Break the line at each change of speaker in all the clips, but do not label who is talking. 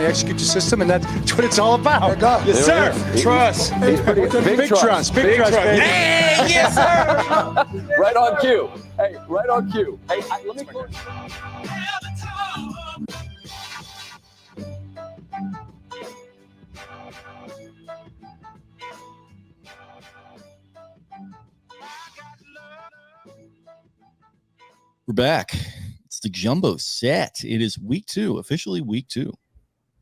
execute your system, and that's what it's all about. Yes, sir. Trust. Big trust. Big trust, baby.
Hey, yes, sir. Right on cue. Hey, right on cue. Hey, let me close.
We're back. It's the jumbo set. It is week 2, officially week 2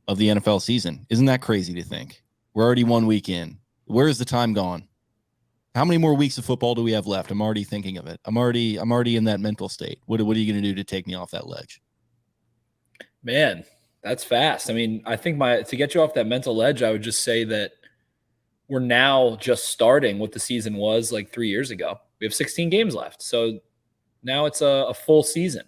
of the NFL season. Isn't that crazy to think? We're already 1 week in. Where is the time gone? How many more weeks of football do we have left? I'm already thinking of it. I'm already in that mental state. What are you going to do to take me off that ledge?
Man, that's fast. I mean, I think to get you off that mental ledge, I would just say that we're now just starting what the season was like 3 years ago. We have 16 games left. So now it's a full season.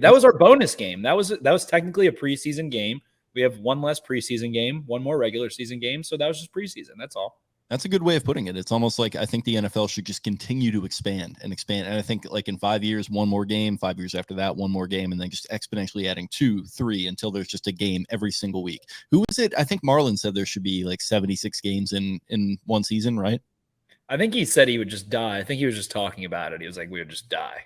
That was our bonus game. That was technically a preseason game. We have one less preseason game, one more regular season game. So that was just preseason. That's all. That's a good way of putting it. It's almost like I think the NFL should just continue to expand. And I think like in 5 years, one more game, 5 years after that, one more game, and then just exponentially adding 2, 3 until there's just a game every single week. Who was it? I think Marlon said there should be like 76 games in one season, right? I think he said he would just die. I think he was just talking about it. He was like, we would just die.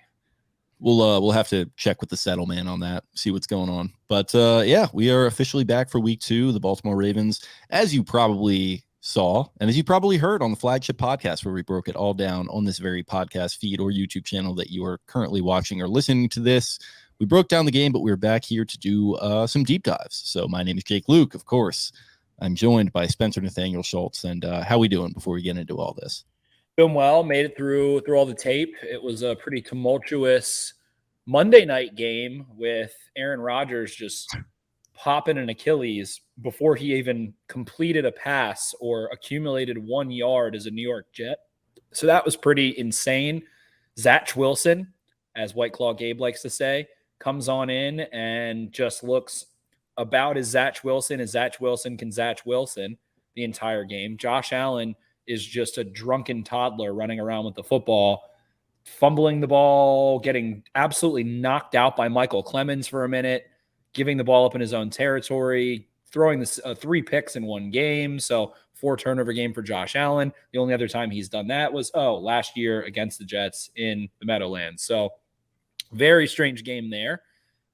We'll have to check with the settlement on that, see what's going on. But yeah, we are officially back for week 2. The Baltimore Ravens, as you probably saw, and as you probably heard on the flagship podcast where we broke it all down on this very podcast feed or YouTube channel that you are currently watching or listening to this, we broke down the game, but we're back here to do some deep dives. So my name is Jake Luke, of course. I'm joined by Spencer Nathaniel Schultz. And how we doing before we get into all this? Doing well, made it through all the tape. It was a pretty tumultuous Monday night game with Aaron Rodgers just popping an Achilles before he even completed a pass or accumulated 1 yard as a New York Jet. So that was pretty insane. Zach Wilson, as White Claw Gabe likes to say, comes on in and just looks about as Zach Wilson can Zach Wilson the entire game. Josh Allen is just a drunken toddler running around with the football, fumbling the ball, getting absolutely knocked out by Michael Clemens for a minute, giving the ball up in his own territory, throwing 3 picks in one game. So 4 turnover game for Josh Allen. The only other time he's done that was, last year against the Jets in the Meadowlands. So very strange game there.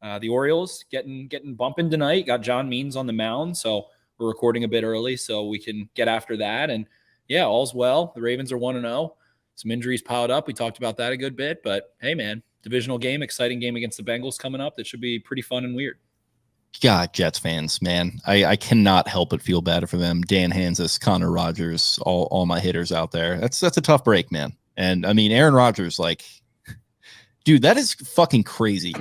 The Orioles getting bumping tonight. Got John Means on the mound. So we're recording a bit early so we can get after that. And yeah, all's well. The Ravens are 1-0. Some injuries piled up. We talked about that a good bit, but hey, man, divisional game, exciting game against the Bengals coming up. That should be pretty fun and weird. God, Jets fans, man, I cannot help but feel bad for them. Dan Hansis, Connor Rogers, all my hitters out there. That's a tough break, man. And I mean, Aaron Rodgers, like, dude, that is fucking crazy.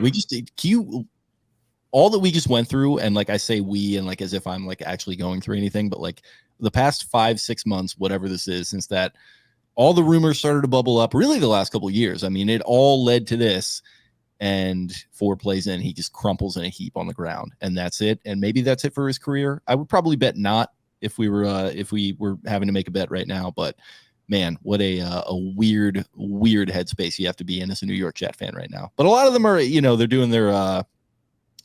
All that we just went through, and like I say we, and like as if I'm like actually going through anything, but like the past 5-6 months, whatever this is, since that all the rumors started to bubble up, really the last couple of years. I mean, it all led to this, and 4 plays in, he just crumples in a heap on the ground, and that's it. And maybe that's it for his career. I would probably bet not if we were having to make a bet right now, but man, what a weird headspace you have to be in as a New York Jet fan right now. But a lot of them are, they're doing their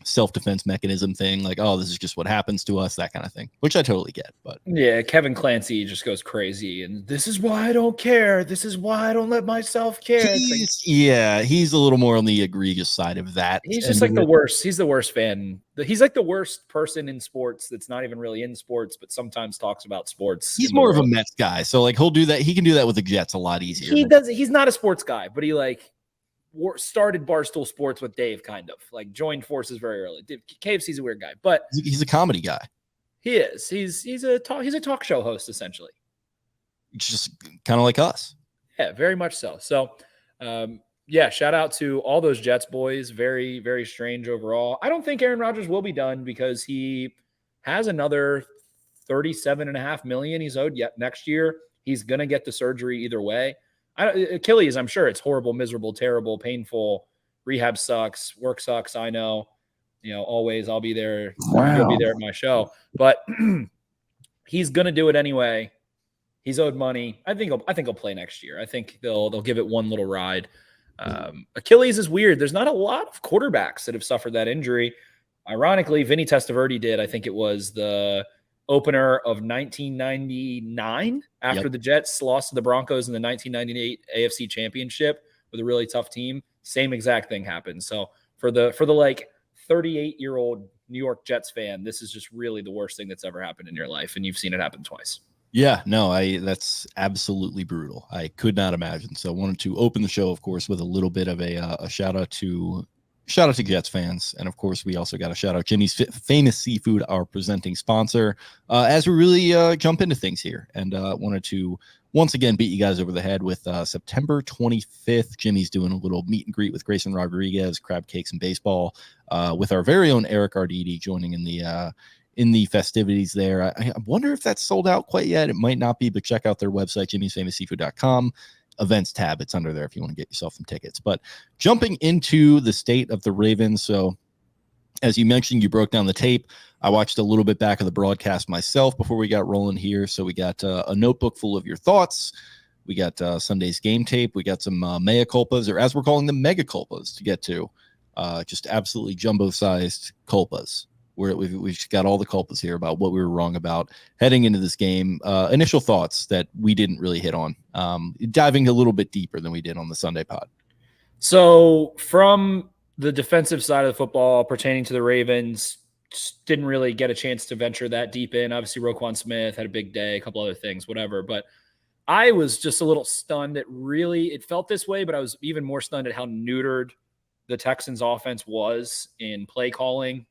self-defense mechanism thing, like, oh, this is just what happens to us, that kind of thing, which I totally get. But yeah, Kevin Clancy just goes crazy, and this is why I don't care, this is why I don't let myself care. He's a little more on the egregious side of that. He's just like the worst. He's the worst fan. He's like the worst person in sports that's not even really in sports, but sometimes talks about sports. He's more of a Mets guy, so like he'll do that. He can do that with the Jets a lot easier. He's not a sports guy, but he like started Barstool Sports with Dave, kind of like joined forces very early. KFC's a weird guy, but he's a comedy guy. He is. He's a talk show host essentially. It's just kind of like us. Yeah, very much so. So, yeah, shout out to all those Jets boys. Very, very strange overall. I don't think Aaron Rodgers will be done because he has another $37.5 million he's owed yet next year. He's gonna get the surgery either way. Achilles, I'm sure it's horrible, miserable, terrible, painful. Rehab sucks. Work sucks. I know. Always I'll be there. Wow. You'll be there at my show. But he's gonna do it anyway. He's owed money. I think he'll play next year. I think they'll give it one little ride. Achilles is weird. There's not a lot of quarterbacks that have suffered that injury. Ironically, Vinny Testaverde did. I think it was the opener of 1999 after the Jets lost to the Broncos in the 1998 AFC Championship with a really tough team. Same exact thing happened. So for the like 38-year-old New York Jets fan, this is just really the worst thing that's ever happened in your life, and you've seen it happen twice.
Yeah, no, that's absolutely brutal. I could not imagine. So I wanted to open the show, of course, with a little bit of a shout out to Jets fans. And of course, we also got a shout out Jimmy's Famous Seafood, our presenting sponsor, as we really jump into things here. And wanted to once again beat you guys over the head with September 25th. Jimmy's doing a little meet and greet with Grayson Rodriguez, crab cakes and baseball, with our very own Eric Arditi joining in the festivities there. I wonder if that's sold out quite yet. It might not be, but check out their website, jimmysfamousseafood.com. Events tab. It's under there if you want to get yourself some tickets. But jumping into the state of the Ravens. So as you mentioned, you broke down the tape. I watched a little bit back of the broadcast myself before we got rolling here. So we got a notebook full of your thoughts. We got Sunday's game tape. We got some mea culpas, or as we're calling them, mega culpas to get to. Just absolutely jumbo-sized culpas. We've got all the culpas here about what we were wrong about heading into this game. Initial thoughts that we didn't really hit on, diving a little bit deeper than we did on the Sunday pod.
So from the defensive side of the football pertaining to the Ravens, didn't really get a chance to venture that deep in. Obviously, Roquan Smith had a big day, a couple other things, whatever. But I was just a little stunned. It felt this way, but I was even more stunned at how neutered the Texans offense was in play calling.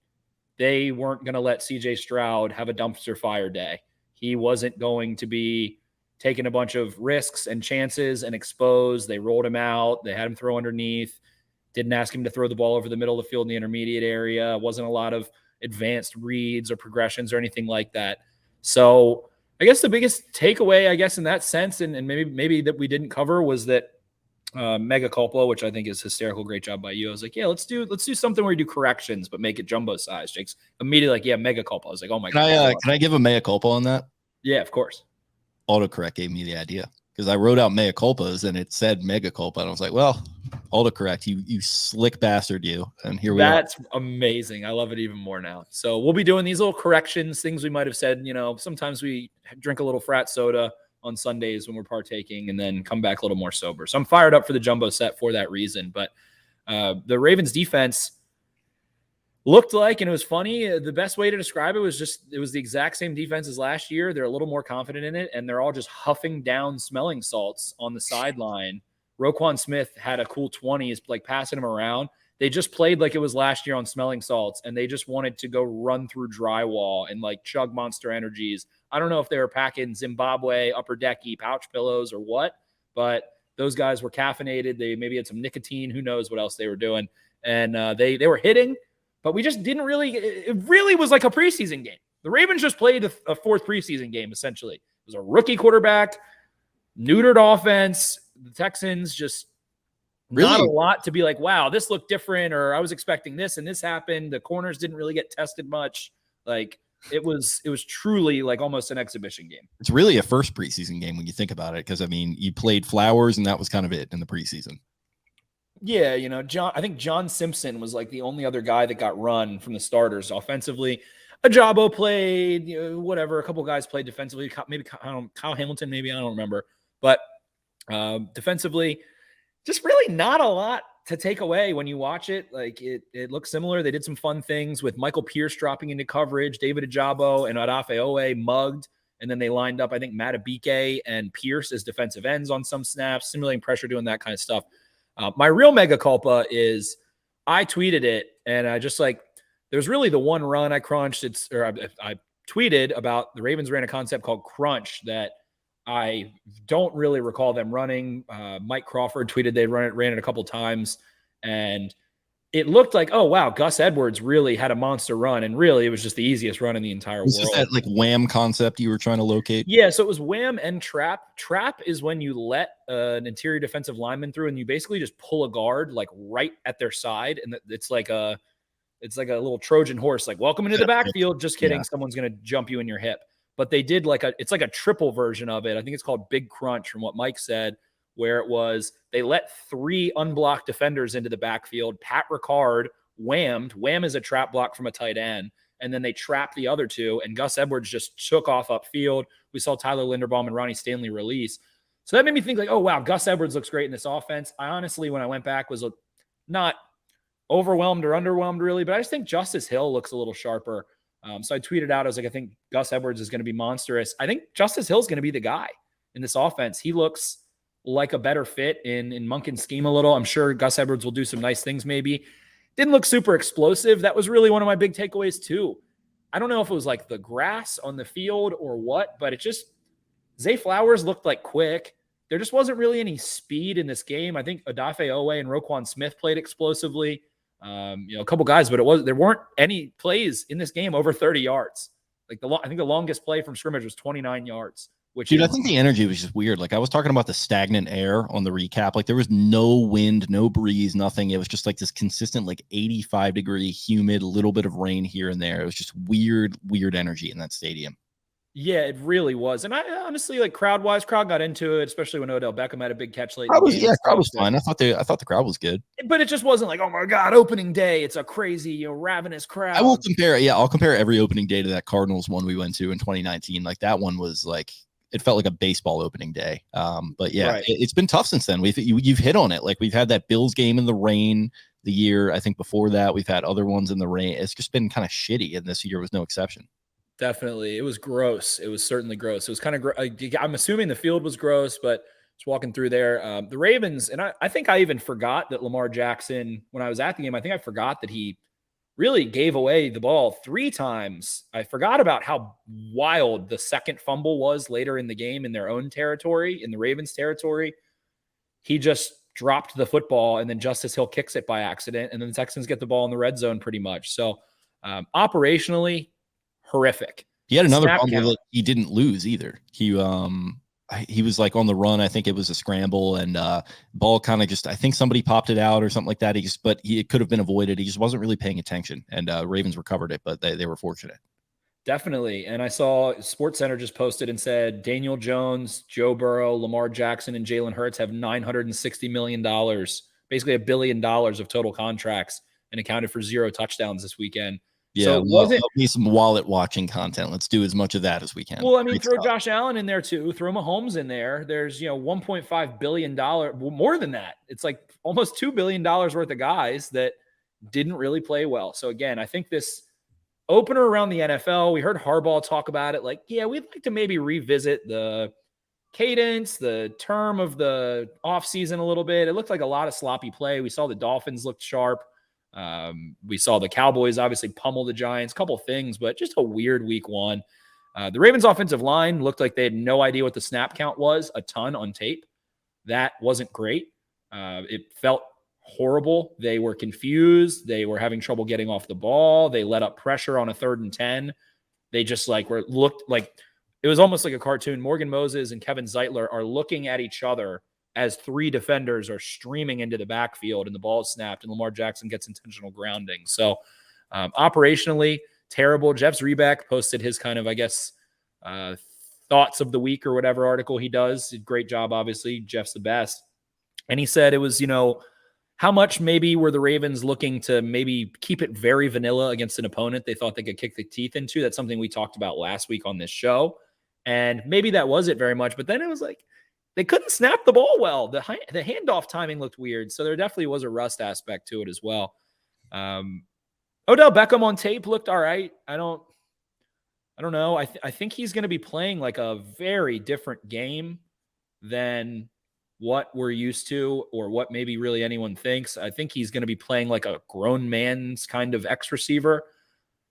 They weren't going to let CJ Stroud have a dumpster fire day. He wasn't going to be taking a bunch of risks and chances and expose. They rolled him out. They had him throw underneath. Didn't ask him to throw the ball over the middle of the field in the intermediate area. Wasn't a lot of advanced reads or progressions or anything like that. So I guess the biggest takeaway, I guess, in that sense, and maybe that we didn't cover, was that mega culpa, which I think is hysterical. Great job by you. I was like, yeah, let's do something where you do corrections, but make it jumbo size. Jake's immediately like, yeah, mega culpa. I was like, oh my God.
Can I give a mea culpa on that?
Yeah, of course.
Autocorrect gave me the idea because I wrote out mea culpas and it said mega culpa. And I was like, well, autocorrect, you slick bastard, you. And here we are.
That's amazing. I love it even more now. So we'll be doing these little corrections, things we might have said. Sometimes we drink a little frat soda on Sundays when we're partaking and then come back a little more sober. So I'm fired up for the jumbo set for that reason. But the Ravens defense looked like, and it was funny, the best way to describe it was it was the exact same defense as last year. They're a little more confident in it, and they're all just huffing down smelling salts on the sideline. Roquan Smith had a cool 20s, like passing him around. They just played like it was last year on smelling salts, and they just wanted to go run through drywall and like chug Monster Energies. I don't know if they were packing Zimbabwe upper decky pouch pillows or what, but those guys were caffeinated. They maybe had some nicotine. Who knows what else they were doing. And they were hitting, but we just didn't really – it really was like a preseason game. The Ravens just played a fourth preseason game, essentially. It was a rookie quarterback, neutered offense. The Texans just really not a lot to be like, wow, this looked different, or I was expecting this and this happened. The corners didn't really get tested much. Like – It was truly like almost an exhibition game.
It's really a first preseason game when you think about it, because I mean, you played Flowers and that was kind of it in the preseason.
Yeah, I think John Simpson was like the only other guy that got run from the starters offensively. Ajabo played, whatever. A couple guys played defensively. Maybe Kyle Hamilton, maybe, I don't remember. But defensively, just really not a lot to take away when you watch it. Like it looks similar. They did some fun things with Michael Pierce dropping into coverage, David Ajabo and Adafe Owe mugged, and then they lined up, I think, Matabike and Pierce as defensive ends on some snaps, simulating pressure, doing that kind of stuff. My real mega culpa is I tweeted it, and I just like, there's really the one run I crunched. I tweeted about the Ravens ran a concept called Crunch that I don't really recall them running. Mike Crawford tweeted they ran it a couple times, and it looked like, oh, wow, Gus Edwards really had a monster run, and really it was just the easiest run in the entire world.
Was that like wham concept you were trying to locate?
Yeah, so it was wham and trap. Trap is when you let an interior defensive lineman through, and you basically just pull a guard like right at their side, and it's like a little Trojan horse, like welcome into the backfield. Just kidding, someone's gonna jump you in your hip. But they did it's like a triple version of it. I think it's called Big Crunch from what Mike said, where it was they let 3 unblocked defenders into the backfield. Pat Ricard whammed. Wham is a trap block from a tight end. And then they trapped the other two, and Gus Edwards just took off upfield. We saw Tyler Linderbaum and Ronnie Stanley release. So that made me think like, oh, wow, Gus Edwards looks great in this offense. I honestly, when I went back, was not overwhelmed or underwhelmed really, but I just think Justice Hill looks a little sharper. So I tweeted out, I was like, I think Gus Edwards is going to be monstrous. I think Justice Hill is going to be the guy in this offense. He looks like a better fit in Monken's scheme a little. I'm sure Gus Edwards will do some nice things maybe. Didn't look super explosive. That was really one of my big takeaways too. I don't know if it was like the grass on the field or what, but it just, Zay Flowers looked like quick. There just wasn't really any speed in this game. I think Odafe Owe and Roquan Smith played explosively. A couple guys, but there weren't any plays in this game over 30 yards. Like I think the longest play from scrimmage was 29 yards.
Dude, I think the energy was just weird. Like I was talking about the stagnant air on the recap. Like there was no wind, no breeze, nothing. It was just like this consistent, like 85-degree, humid, a little bit of rain here and there. It was just weird energy in that stadium.
Yeah, it really was. And I honestly, like crowd got into it, especially when Odell Beckham had a big catch late.
Crowd was fine. I thought the crowd was good.
But it just wasn't like, oh my God, opening day. It's a crazy, ravenous crowd.
I'll compare every opening day to that Cardinals one we went to in 2019. Like that one was like, it felt like a baseball opening day. But yeah,
right.
It's been tough since then. You've hit on it. Like we've had that Bills game in the rain the year. I think before that we've had other ones in the rain. It's just been kind of shitty, and this year was no exception.
Definitely. It was gross. It was certainly gross. It was kind of, I'm assuming the field was gross, but just walking through there, the Ravens, and I think I even forgot that Lamar Jackson, when I was at the game, I think I forgot that he really gave away the ball 3 times. I forgot about how wild the second fumble was later in the game in their own territory, in the Ravens territory. He just dropped the football, and then Justice Hill kicks it by accident, and then the Texans get the ball in the red zone pretty much. So operationally, horrific.
He had another fumble that he didn't lose either. He was like on the run. I think it was a scramble, and ball kind of just, I think somebody popped it out or something like that. It could have been avoided. He just wasn't really paying attention, and Ravens recovered it, but they were fortunate.
Definitely. And I saw SportsCenter just posted and said Daniel Jones, Joe Burrow, Lamar Jackson, and Jalen Hurts have $960 million, basically $1 billion of total contracts, and accounted for 0 touchdowns this weekend.
Yeah, love me some wallet watching content. Let's do as much of that as we can.
Well, I mean, throw Josh Allen in there too. Throw Mahomes in there. There's, $1.5 billion, more than that. It's like almost $2 billion worth of guys that didn't really play well. So again, I think this opener around the NFL, we heard Harbaugh talk about it. Like, yeah, we'd like to maybe revisit the cadence, the term of the offseason a little bit. It looked like a lot of sloppy play. We saw the Dolphins looked sharp. We saw the Cowboys obviously pummel the Giants, couple things, but just a weird week 1. The Ravens offensive line looked like they had no idea what the snap count was, a ton on tape. That wasn't great. It felt horrible. They were confused. They were having trouble getting off the ball. They let up pressure on a 3rd and 10. They just looked like it was almost like a cartoon. Morgan Moses and Kevin Zeitler are looking at each other as 3 defenders are streaming into the backfield and the ball is snapped and Lamar Jackson gets intentional grounding. So operationally terrible. Jeff Zrebeck posted his kind of, I guess, thoughts of the week or whatever article he does. Great job, obviously. Jeff's the best. And he said it was, how much maybe were the Ravens looking to maybe keep it very vanilla against an opponent they thought they could kick the teeth into? That's something we talked about last week on this show. And maybe that was it very much. But then it was like, they couldn't snap the ball well. The handoff timing looked weird. So there definitely was a rust aspect to it as well. Odell Beckham on tape looked all right. I don't know. I think he's going to be playing like a very different game than what we're used to or what maybe really anyone thinks. I think he's going to be playing like a grown man's kind of X receiver.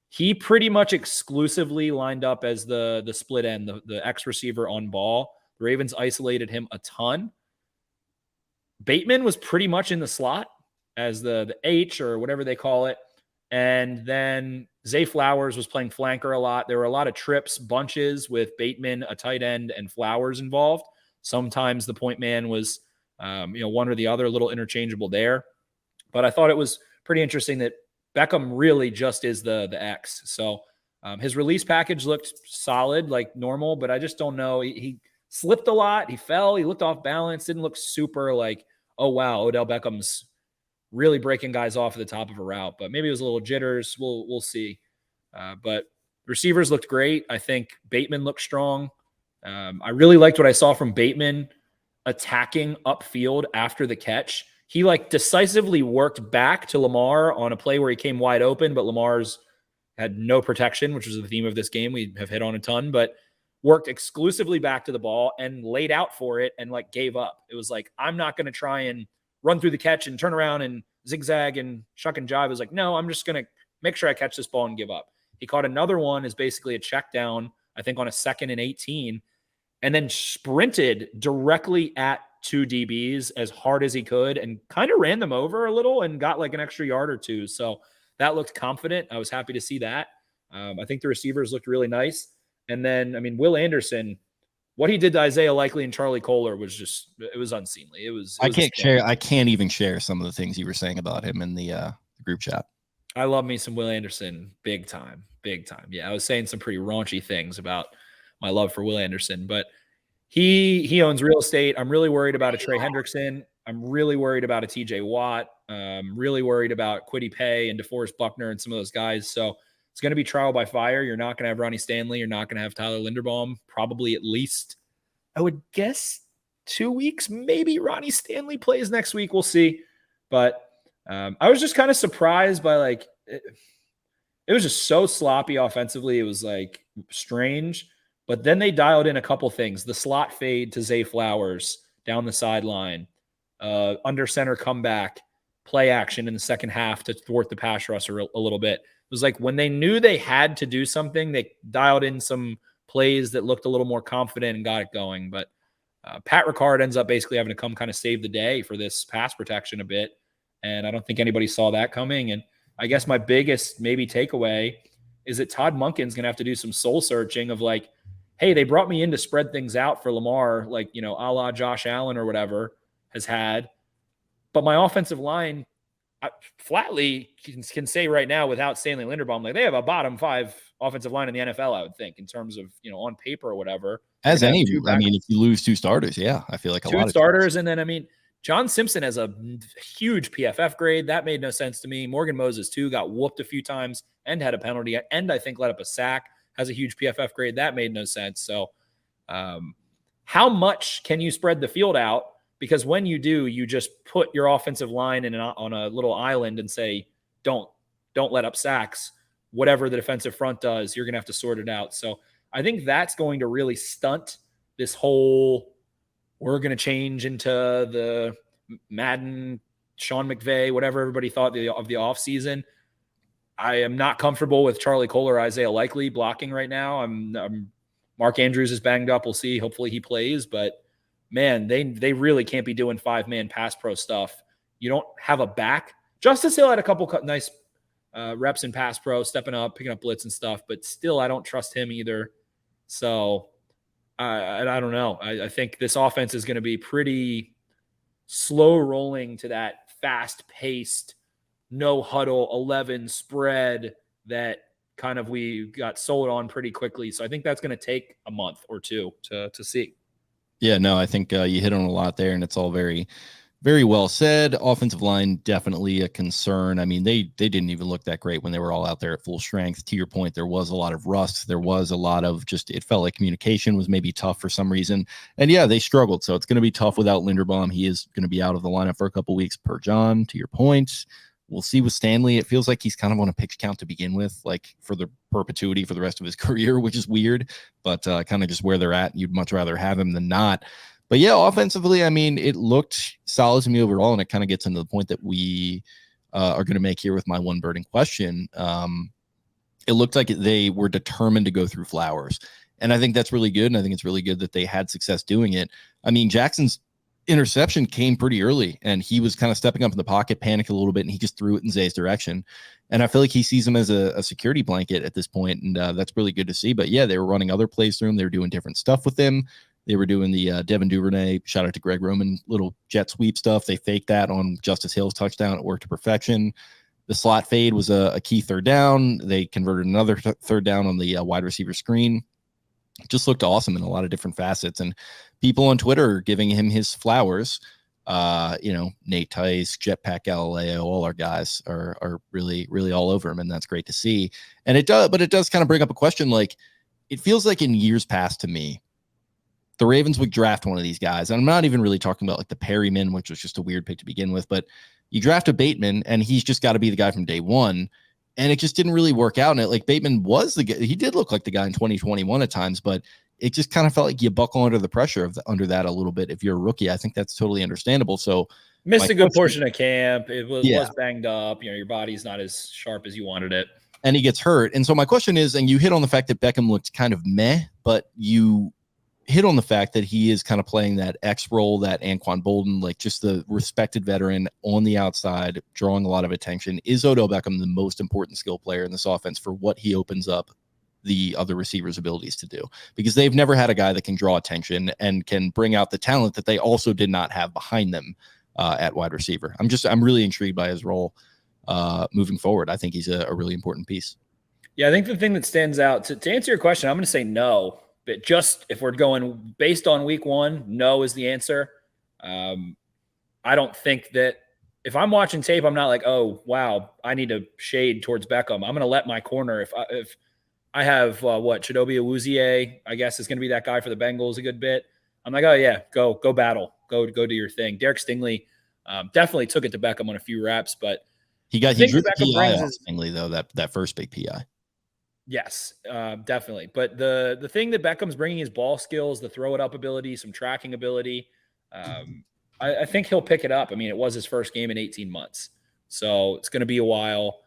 He pretty much exclusively lined up as the split end, the X receiver on ball. The Ravens isolated him a ton. Bateman was pretty much in the slot as the H or whatever they call it. And then Zay Flowers was playing flanker a lot. There were a lot of trips, bunches with Bateman, a tight end, and Flowers involved. Sometimes the point man was, one or the other, a little interchangeable there. But I thought it was pretty interesting that Beckham really just is the X. So his release package looked solid, like normal, but I just don't know. He slipped a lot. He fell. He looked off balance. Didn't look super like, oh, wow, Odell Beckham's really breaking guys off at the top of a route. But maybe it was a little jitters. We'll see. But receivers looked great. I think Bateman looked strong. I really liked what I saw from Bateman attacking upfield after the catch. He like decisively worked back to Lamar on a play where he came wide open, but Lamar's had no protection, which was the theme of this game. We have hit on a ton, but worked exclusively back to the ball and laid out for it and like gave up. It was like, I'm not going to try and run through the catch and turn around and zigzag and shuck and jive. It was like, no, I'm just going to make sure I catch this ball and give up. He caught another one as basically a check down, I think on a 2nd and 18, and then sprinted directly at 2 DBs as hard as he could and kind of ran them over a little and got like an extra yard or two. So that looked confident. I was happy to see that. I think the receivers looked really nice. And then, I mean, Will Anderson, what he did to Isaiah Likely and Charlie Kohler was just, it was unseemly. It was
I can't even share some of the things you were saying about him in the group chat.
I love me some Will Anderson. Big time. Yeah. I was saying some pretty raunchy things about my love for Will Anderson, but he owns real estate. I'm really worried about a Trey Hendrickson. I'm really worried about a TJ Watt. Really worried about Kwity Paye and DeForest Buckner and some of those guys. So it's going to be trial by fire. You're not going to have Ronnie Stanley. You're not going to have Tyler Linderbaum. Probably at least, I would guess, 2 weeks. Maybe Ronnie Stanley plays next week. We'll see. But I was just kind of surprised by like it was just so sloppy offensively. It was like strange. But then they dialed in a couple things. The slot fade to Zay Flowers down the sideline, under center comeback, play action in the second half to thwart the pass rush a little bit. It was like when they knew they had to do something, they dialed in some plays that looked a little more confident and got it going. But Pat Ricard ends up basically having to come kind of save the day for this pass protection a bit. And I don't think anybody saw that coming. And I guess my biggest maybe takeaway is that Todd Monken's going to have to do some soul searching of like, hey, they brought me in to spread things out for Lamar, like, you know, a la Josh Allen or whatever has had. But my offensive line, I flatly can say right now without Stanley Linderbaum, like they have a bottom 5 offensive line in the NFL, I would think, in terms of, you know, on paper or whatever.
As any, I mean, if you lose 2 starters, yeah, I feel like a lot of
2 starters. And then, I mean, John Simpson has a huge PFF grade. That made no sense to me. Morgan Moses, too, got whooped a few times and had a penalty and I think let up a sack. Has a huge PFF grade. That made no sense. So how much can you spread the field out? Because when you do, you just put your offensive line on a little island and say, don't let up sacks. Whatever the defensive front does, you're going to have to sort it out. So I think that's going to really stunt this whole, we're going to change into the Madden, Sean McVay, whatever everybody thought of the offseason. I am not comfortable with Charlie Kohler, Isaiah Likely blocking right now. I'm Mark Andrews is banged up. We'll see. Hopefully he plays, but man, they really can't be doing 5-man pass pro stuff. You don't have a back. Justice Hill had a couple nice reps in pass pro, stepping up, picking up blitz and stuff, but still I don't trust him either. So I don't know. I think this offense is going to be pretty slow rolling to that fast paced, no huddle 11 spread that kind of we got sold on pretty quickly. So I think that's going to take a month or 2 to see.
Yeah, no, I think you hit on a lot there, and it's all very, very well said. Offensive line, definitely a concern. I mean, they didn't even look that great when they were all out there at full strength. To your point, there was a lot of rust. There was a lot of just, it felt like communication was maybe tough for some reason. And yeah, they struggled. So it's going to be tough without Linderbaum. He is going to be out of the lineup for a couple weeks per John, to your point. We'll see with Stanley. It feels like he's kind of on a pitch count to begin with, like for the perpetuity for the rest of his career, which is weird, but kind of just where they're at. You'd much rather have him than not. But yeah, offensively, I mean, it looked solid to me overall, and it kind of gets into the point that we are going to make here with my one burning question. It looked like they were determined to go through Flowers, and I think that's really good, and I think it's really good that they had success doing it. I mean, Jackson's interception came pretty early, and he was kind of stepping up in the pocket, panicked a little bit, and he just threw it in Zay's direction. And I feel like he sees him as a security blanket at this point, and that's really good to see. But yeah, they were running other plays through him. They were doing different stuff with him. They were doing the Devin Duvernay, shout out to Greg Roman, little jet sweep stuff. They faked that on Justice Hill's touchdown. It worked to perfection. The slot fade was a key third down. They converted another third down on the wide receiver screen. It just looked awesome in a lot of different facets. And people on Twitter are giving him his flowers Nate Tice, Jetpack Galileo, all our guys are really, really all over him. And that's great to see. And it does kind of bring up a question. Like, it feels like in years past to me, the Ravens would draft one of these guys. And I'm not even really talking about like the Perryman, which was just a weird pick to begin with, but you draft a Bateman and he's just got to be the guy from day one. And it just didn't really work out. And it, like, Bateman was the guy. He did look like the guy in 2021 at times, but it just kind of felt like you buckle under the pressure under that a little bit. If you're a rookie, I think that's totally understandable. So
missed a good portion of camp. It was banged up. Your body's not as sharp as you wanted it.
And he gets hurt. And so my question is, and you hit on the fact that Beckham looked kind of meh, but you hit on the fact that he is kind of playing that X role, that Anquan Bolden, like just the respected veteran on the outside, drawing a lot of attention. Is Odell Beckham the most important skill player in this offense for what he opens up the other receivers' abilities to do? Because they've never had a guy that can draw attention and can bring out the talent that they also did not have behind them at wide receiver. I'm really intrigued by his role moving forward. I think he's a really important piece.
Yeah, I think the thing that stands out to answer your question, I'm going to say no. But just if we're going based on week one, no is the answer. I don't think that if I'm watching tape, I'm not like, oh, wow, I need to shade towards Beckham. I'm going to let my corner. If I have Chidobe Awuzie, I guess is going to be that guy for the Bengals a good bit. I'm like, oh yeah, go battle, go do your thing. Derek Stingley definitely took it to Beckham on a few reps, but
he drew the PI off Stingley though, that first big PI.
Yes, definitely. But the thing that Beckham's bringing is ball skills, the throw it up ability, some tracking ability. I think he'll pick it up. I mean, it was his first game in 18 months, so it's going to be a while.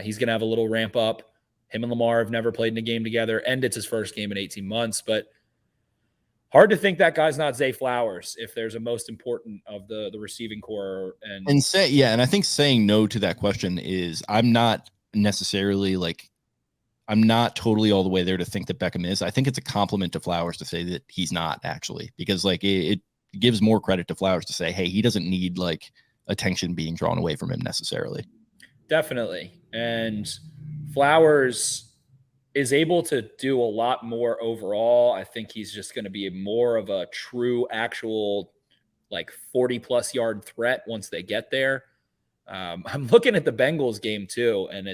He's going to have a little ramp up. Him and Lamar have never played in a game together, and it's his first game in 18 months. But hard to think that guy's not Zay Flowers if there's a most important of the receiving core. And
I think saying no to that question is I'm not necessarily like I'm not totally all the way there to think that Beckham is. I think it's a compliment to Flowers to say that he's not actually, because like it gives more credit to Flowers to say, hey, he doesn't need like attention being drawn away from him necessarily.
Definitely. And Flowers is able to do a lot more overall. I think he's just going to be more of a true actual like 40+ yard threat once they get there. I'm looking at the Bengals game too. And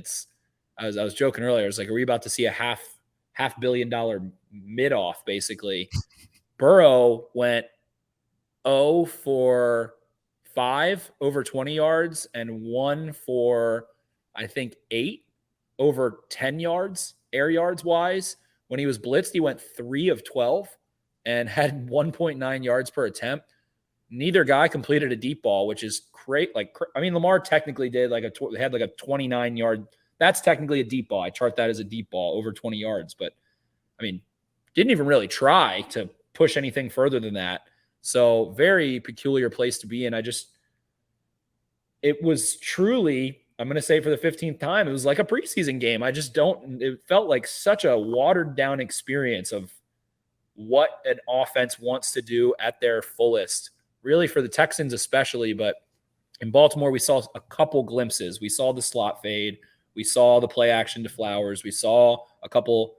I was joking earlier. I was like, are we about to see a $500 million mid off basically? Burrow went 0 for 5 over 20 yards and 1 for, I think, 8 over 10 yards, air yards wise. When he was blitzed, he went 3 of 12 and had 1.9 yards per attempt. Neither guy completed a deep ball, which is great. Lamar technically did had like a 29 yard. That's technically a deep ball. I chart that as a deep ball over 20 yards, but I mean, didn't even really try to push anything further than that. So very peculiar place to be in. It was truly, I'm going to say for the 15th time, it was like a preseason game. It felt like such a watered down experience of what an offense wants to do at their fullest, really for the Texans especially. But in Baltimore, we saw a couple glimpses. We saw the slot fade. We saw the play action to Flowers. We saw a couple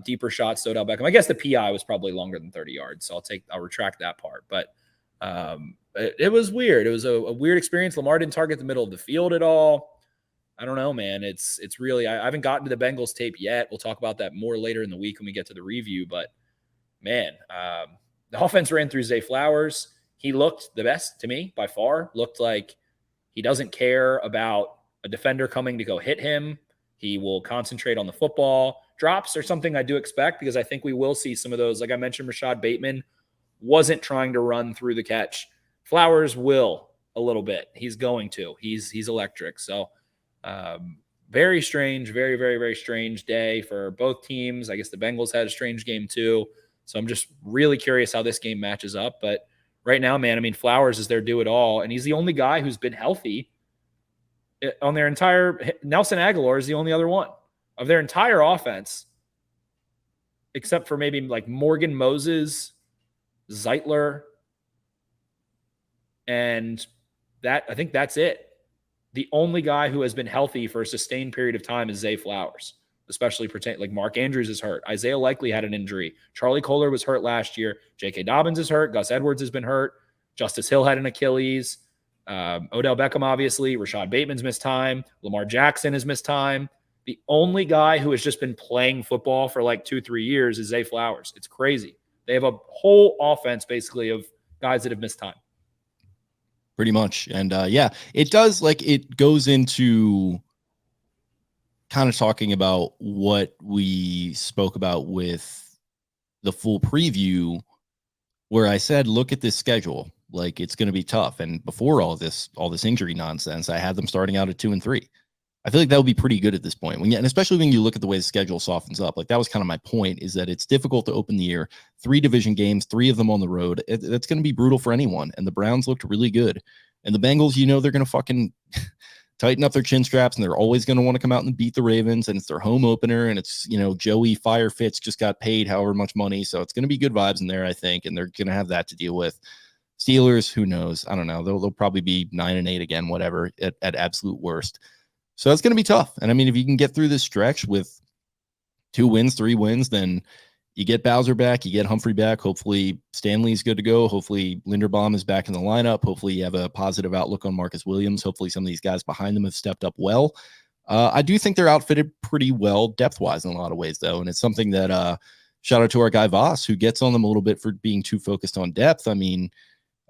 deeper shots to Odell Beckham. I guess the PI was probably longer than 30 yards, so I'll retract that part. But it was weird. It was a weird experience. Lamar didn't target the middle of the field at all. I don't know, man. It's really I haven't gotten to the Bengals tape yet. We'll talk about that more later in the week when we get to the review. But man, the offense ran through Zay Flowers. He looked the best to me by far. Looked like he doesn't care about a defender coming to go hit him. He will concentrate on the football. Drops are something I do expect because I think we will see some of those. Like I mentioned, Rashad Bateman wasn't trying to run through the catch. Flowers will a little bit. He's going to. He's electric. So very strange, very, very, very strange day for both teams. I guess the Bengals had a strange game too. So I'm just really curious how this game matches up. But right now, man, I mean, Flowers is their do it all. And he's the only guy who's been healthy on their entire – Nelson Aguilar is the only other one of their entire offense, except for maybe like Morgan Moses, Zeitler, and that I think that's it. The only guy who has been healthy for a sustained period of time is Zay Flowers, especially like Mark Andrews is hurt. Isaiah Likely had an injury. Charlie Kohler was hurt last year. J.K. Dobbins is hurt. Gus Edwards has been hurt. Justice Hill had an Achilles. Odell Beckham, obviously. Rashad Bateman's missed time. Lamar Jackson has missed time. The only guy who has just been playing football for like 2-3 years is Zay Flowers. It's crazy. They have a whole offense basically of guys that have missed time.
Pretty much. And yeah, it does, like, it goes into kind of talking about what we spoke about with the full preview, where I said, look at this schedule. Like, it's going to be tough. And before all this injury nonsense, I had them starting out at 2-3. I feel like that would be pretty good at this point. And especially when you look at the way the schedule softens up. Like, that was kind of my point, is that it's difficult to open the year. 3 division games, 3 of them on the road. That's going to be brutal for anyone. And the Browns looked really good. And the Bengals, they're going to fucking tighten up their chin straps, and they're always going to want to come out and beat the Ravens. And it's their home opener. And it's, Joey Fire Fitz just got paid however much money. So it's going to be good vibes in there, I think. And they're going to have that to deal with. Steelers, who knows? I don't know. They'll probably be 9-8 again, whatever, at absolute worst. So it's going to be tough. And I mean, if you can get through this stretch with 2 wins, 3 wins, then you get Bowser back, you get Humphrey back. Hopefully Stanley's good to go. Hopefully Linderbaum is back in the lineup. Hopefully you have a positive outlook on Marcus Williams. Hopefully some of these guys behind them have stepped up well. I do think they're outfitted pretty well depth-wise in a lot of ways, though. And it's something that shout out to our guy Voss, who gets on them a little bit for being too focused on depth. I mean,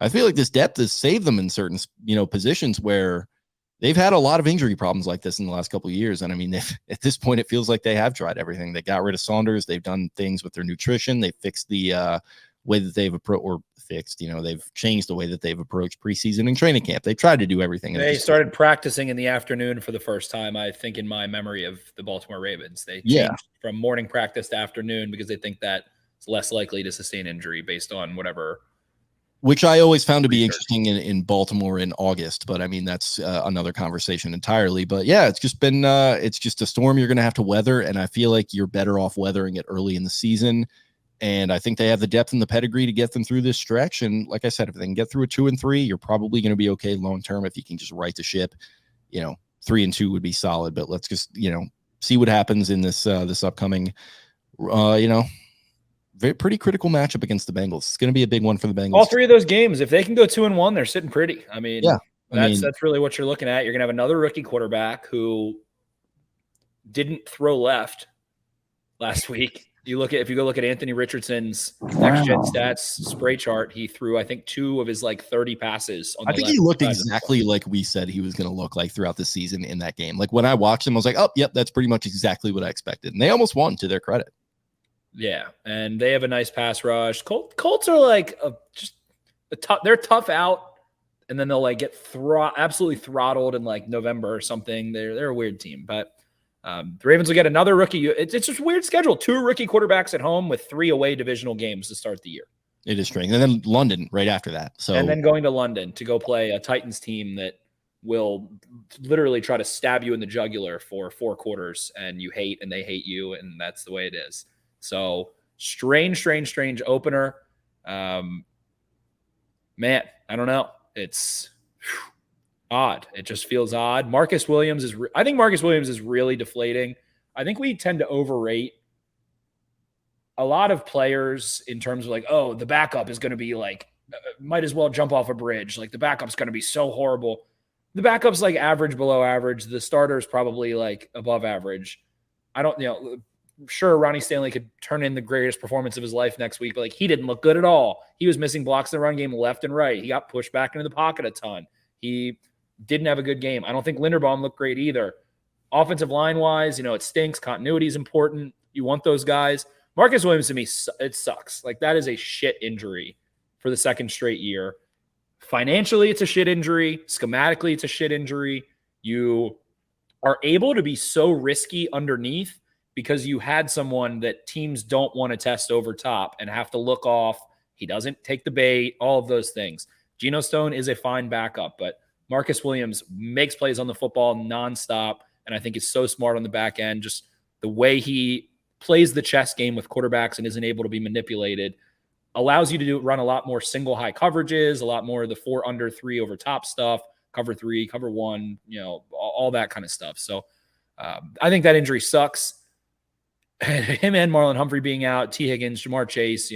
I feel like this depth has saved them in certain, positions where they've had a lot of injury problems like this in the last couple of years. And I mean, at this point, it feels like they have tried everything. They got rid of Saunders. They've done things with their nutrition. They fixed the way that they've they've changed the way that they've approached preseason and training camp. They tried to do everything.
They started practicing in the afternoon for the first time, I think, in my memory of the Baltimore Ravens. They changed from morning practice to afternoon because they think that it's less likely to sustain injury based on whatever.
Which I always found to be interesting in Baltimore in August, but I mean, that's another conversation entirely. But yeah, it's just been it's just a storm you're going to have to weather, and I feel like you're better off weathering it early in the season. And I think they have the depth and the pedigree to get them through this stretch. And like I said, if they can get through a 2-3, you're probably going to be okay long term. If you can just right the ship, 3-2 would be solid. But let's just see what happens in this this upcoming pretty critical matchup against the Bengals. It's going to be a big one for the Bengals.
All 3 of those games, if they can go 2-1, they're sitting pretty. I mean, that's really what you're looking at. You're going to have another rookie quarterback who didn't throw left last week. If you go look at Anthony Richardson's next gen stats spray chart, he threw, I think, 2 of his 30 passes. I think
he looked exactly like we said he was going to look like throughout the season in that game. Like when I watched him, I was like, oh, yep, that's pretty much exactly what I expected. And they almost won, to their credit.
Yeah, and they have a nice pass rush. Colts are they're tough out, and then they'll get absolutely throttled in November or something. They're a weird team, but the Ravens will get another rookie. It's just a weird schedule. 2 rookie quarterbacks at home with 3 away divisional games to start the year.
It is strange, and then London right after that. So
and then going to London to go play a Titans team that will literally try to stab you in the jugular for 4 quarters, and you hate and they hate you, and that's the way it is. So strange opener. Man, I don't know. It's odd. It just feels odd. I think Marcus Williams is really deflating. I think we tend to overrate a lot of players in terms of the backup is going to be might as well jump off a bridge. The backup's going to be so horrible. The backup's average, below average. The starter's probably above average. I don't, sure, Ronnie Stanley could turn in the greatest performance of his life next week, but he didn't look good at all. He was missing blocks in the run game left and right. He got pushed back into the pocket a ton. He didn't have a good game. I don't think Linderbaum looked great either. Offensive line-wise, it stinks. Continuity is important. You want those guys. Marcus Williams, to me, it sucks. That is a shit injury for the 2nd straight year. Financially, it's a shit injury. Schematically, it's a shit injury. You are able to be so risky underneath because you had someone that teams don't want to test over top and have to look off. He doesn't take the bait, all of those things. Geno Stone is a fine backup, but Marcus Williams makes plays on the football nonstop, and I think is so smart on the back end. Just the way he plays the chess game with quarterbacks and isn't able to be manipulated allows you to run a lot more single high coverages, a lot more of the 4 under 3 over top stuff, cover 3, cover 1, all that kind of stuff. So I think that injury sucks. Him and Marlon Humphrey being out, T. Higgins, Jamar Chase,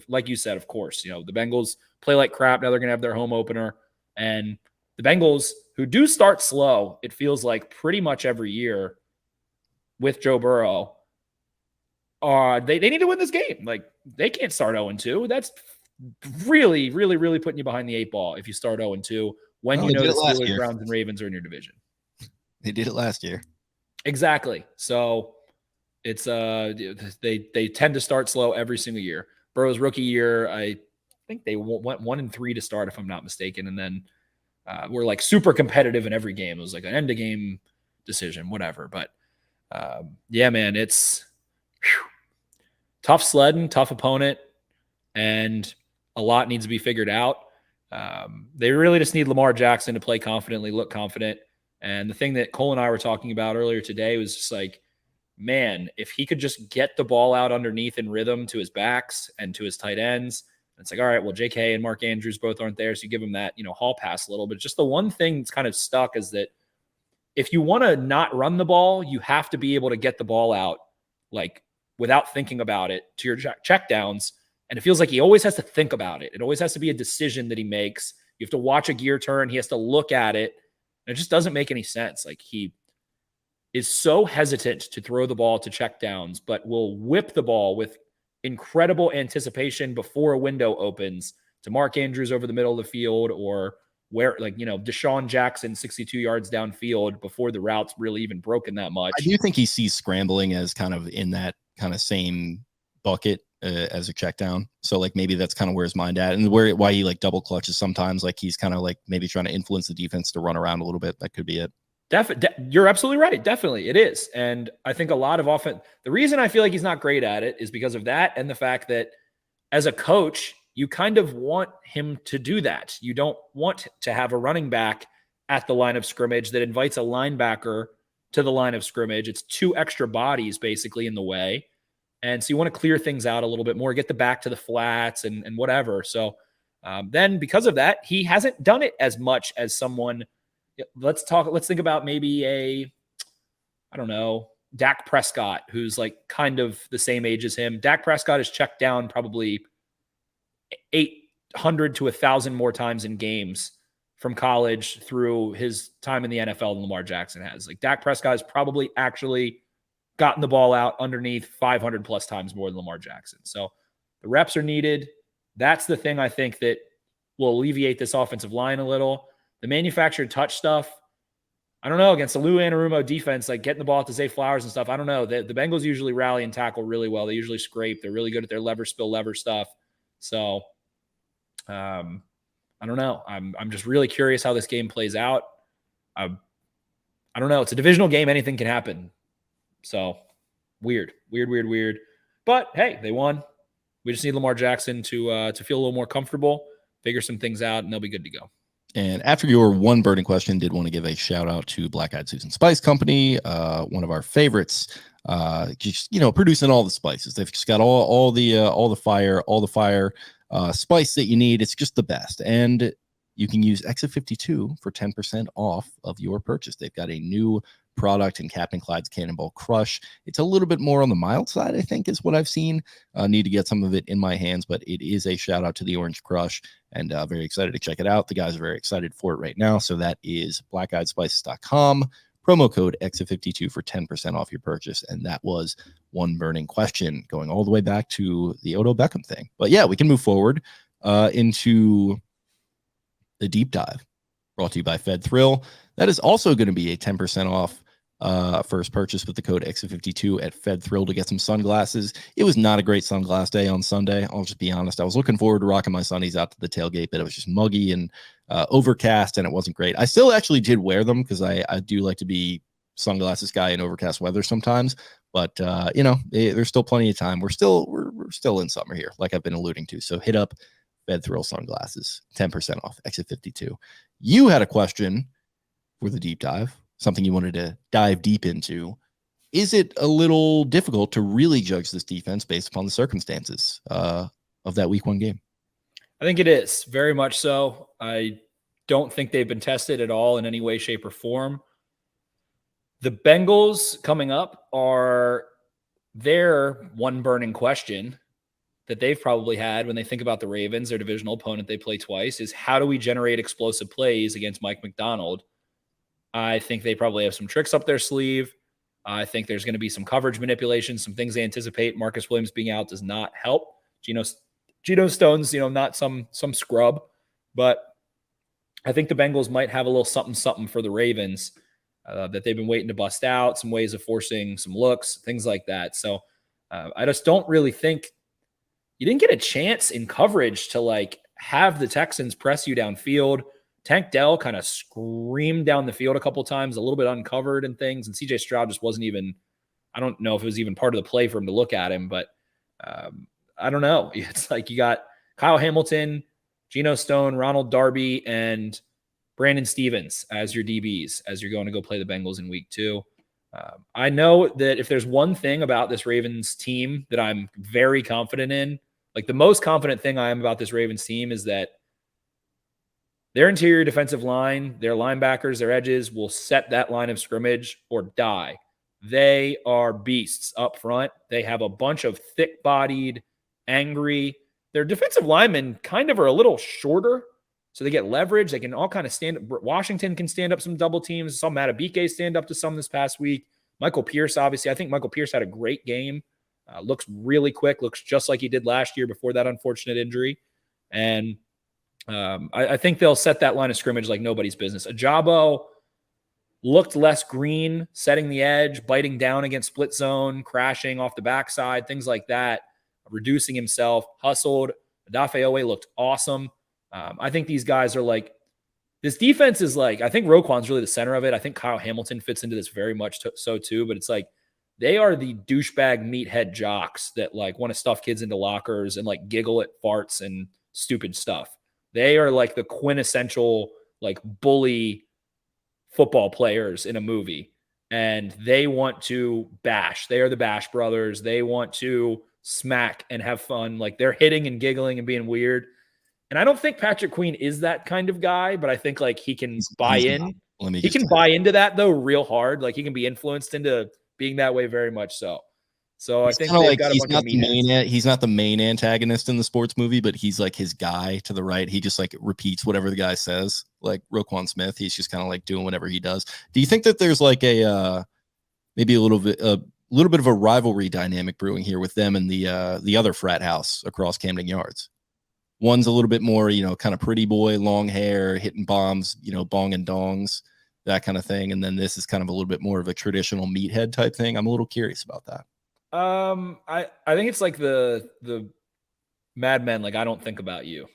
like you said, of course, the Bengals play like crap. Now they're going to have their home opener. And the Bengals, who do start slow, it feels like pretty much every year with Joe Burrow, they need to win this game. Like, they can't start 0-2. That's really, really, really putting you behind the 8 ball if you start 0-2 when you know the Steelers, Browns, and Ravens are in your division.
They did it last year.
Exactly. So it's they tend to start slow every single year. Burrow's rookie year, I think they went 1-3 to start, if I'm not mistaken, and then we're like super competitive in every game. It was like an end of game decision, whatever. But yeah, man, it's tough sledding, tough opponent, and a lot needs to be figured out. They really just need Lamar Jackson to play confidently, look confident. And the thing that Cole and I were talking about earlier today was just like, man, if he could just get the ball out underneath in rhythm to his backs and to his tight ends, it's like, all right, well, JK and Mark Andrews both aren't there, so you give him that, hall pass a little bit. Just the one thing that's kind of stuck is that if you want to not run the ball, you have to be able to get the ball out, like, without thinking about it to your check downs. And it feels like he always has to think about it. It always has to be a decision that he makes. You have to watch a gear turn. He has to look at it. And it just doesn't make any sense. Like, he is so hesitant to throw the ball to check downs, but will whip the ball with incredible anticipation before a window opens to Mark Andrews over the middle of the field, or where, like, Deshaun Jackson 62 yards downfield before the route's really even broken that much.
I do think he sees scrambling as kind of in that kind of same bucket as a check down. So like maybe that's kind of where his mind at, and why he like double clutches sometimes. Like he's kind of like maybe trying to influence the defense to run around a little bit. That could be it.
You're absolutely right. Definitely it is. And I think a lot of the reason I feel like he's not great at it is because of that, and the fact that as a coach, you kind of want him to do that. You don't want to have a running back at the line of scrimmage that invites a linebacker to the line of scrimmage. It's 2 extra bodies basically in the way. And so you want to clear things out a little bit more, get the back to the flats and whatever. So then because of that, he hasn't done it as much as someone. Let's think about maybe I don't know, Dak Prescott, who's like kind of the same age as him. Dak Prescott is checked down probably 800 to 1,000 more times in games from college through his time in the NFL than Lamar Jackson has. Like, Dak Prescott has probably actually gotten the ball out underneath 500 plus times more than Lamar Jackson. So the reps are needed. That's the thing I think that will alleviate this offensive line a little. The manufactured touch stuff, I don't know, against the Lou Anarumo defense, like getting the ball to Zay Flowers and stuff, I don't know. The Bengals usually rally and tackle really well. They usually scrape. They're really good at their lever stuff. So I don't know. I'm just really curious how this game plays out. I don't know. It's a divisional game. Anything can happen. So weird. But hey, they won. We just need Lamar Jackson to feel a little more comfortable, figure some things out, and they'll be good to go.
And after your one burning question, did want to give a shout out to Black Eyed Susan Spice Company, one of our favorites. Just producing all the spices. They've just got all the fire spice that you need. It's just the best. And you can use Exit 52 for 10% off of your purchase. They've got a new product in Captain Clyde's Cannonball Crush. It's a little bit more on the mild side, I think, is what I've seen. Need to get some of it in my hands, but it is a shout out to the Orange Crush, and very excited to check it out. The guys are very excited for it right now. So that is blackeyedspices.com. Promo code EXIT52 for 10% off your purchase. And that was one burning question, going all the way back to the Odell Beckham thing. But yeah, we can move forward into the deep dive, brought to you by Fed Thrill. That is also going to be a 10% off first purchase with the code EXIT52 at Fed Thrill to get some sunglasses. It was not a great sunglass day on Sunday. I'll just be honest. I was looking forward to rocking my sunnies out to the tailgate, but it was just muggy and overcast, and it wasn't great. I still actually did wear them because I do like to be sunglasses guy in overcast weather sometimes. But there's still plenty of time. We're still in summer here, like I've been alluding to. So hit up Fed Thrill sunglasses, 10% off, Exit 52. You had a question for the deep dive, something you wanted to dive deep into. Is it a little difficult to really judge this defense based upon the circumstances of that week 1 game?
I think it is, very much so. I don't think they've been tested at all in any way, shape, or form. The Bengals coming up are their one burning question that they've probably had when they think about the Ravens, their divisional opponent they play twice, is how do we generate explosive plays against Mike McDonald? I think they probably have some tricks up their sleeve. I think there's going to be some coverage manipulation, some things they anticipate. Marcus Williams being out does not help. Geno Stone's, not some scrub, but I think the Bengals might have a little something for the Ravens that they've been waiting to bust out, some ways of forcing some looks, things like that. So I just don't really think you didn't get a chance in coverage to like have the Texans press you downfield. Tank Dell kind of screamed down the field a couple times, a little bit uncovered and things. And CJ Stroud just wasn't even, I don't know if it was even part of the play for him to look at him, but I don't know. It's like you got Kyle Hamilton, Geno Stone, Ronald Darby, and Brandon Stevens as your DBs as you're going to go play the Bengals in week 2. I know that if there's one thing about this Ravens team that I'm very confident in, like the most confident thing I am about this Ravens team is that their interior defensive line, their linebackers, their edges will set that line of scrimmage or die. They are beasts up front. They have a bunch of thick-bodied, angry. Their defensive linemen kind of are a little shorter, so they get leverage. They can all kind of stand up. Washington can stand up some double teams. Saw Matabike stand up to some this past week. Michael Pierce, obviously. I think Michael Pierce had a great game. Looks really quick. Looks just like he did last year before that unfortunate injury. And I think they'll set that line of scrimmage like nobody's business. Ajabo looked less green, setting the edge, biting down against split zone, crashing off the backside, things like that, reducing himself, hustled. Adafe Owe looked awesome. I think these guys are like, this defense is like, I think Roquan's really the center of it. I think Kyle Hamilton fits into this very much so too, but it's like, they are the douchebag meathead jocks that like want to stuff kids into lockers and like giggle at farts and stupid stuff. They are like the quintessential like bully football players in a movie, and they want to bash. They are the Bash Brothers. They want to smack and have fun. Like they're hitting and giggling and being weird. And I don't think Patrick Queen is that kind of guy, but I think like he can buy in. He can buy into that though real hard. Like he can be influenced into being that way very much so. So I think
like he's not the main antagonist in the sports movie, but he's like his guy to the right. He just like repeats whatever the guy says, like Roquan Smith. He's just kind of like doing whatever he does. Do you think that there's like a maybe a little bit of a rivalry dynamic brewing here with them and the other frat house across Camden Yards? One's a little bit more, kind of pretty boy, long hair, hitting bombs, bong and dongs, that kind of thing. And then this is kind of a little bit more of a traditional meathead type thing. I'm a little curious about that.
I think it's like the Mad Men, like I don't think about you.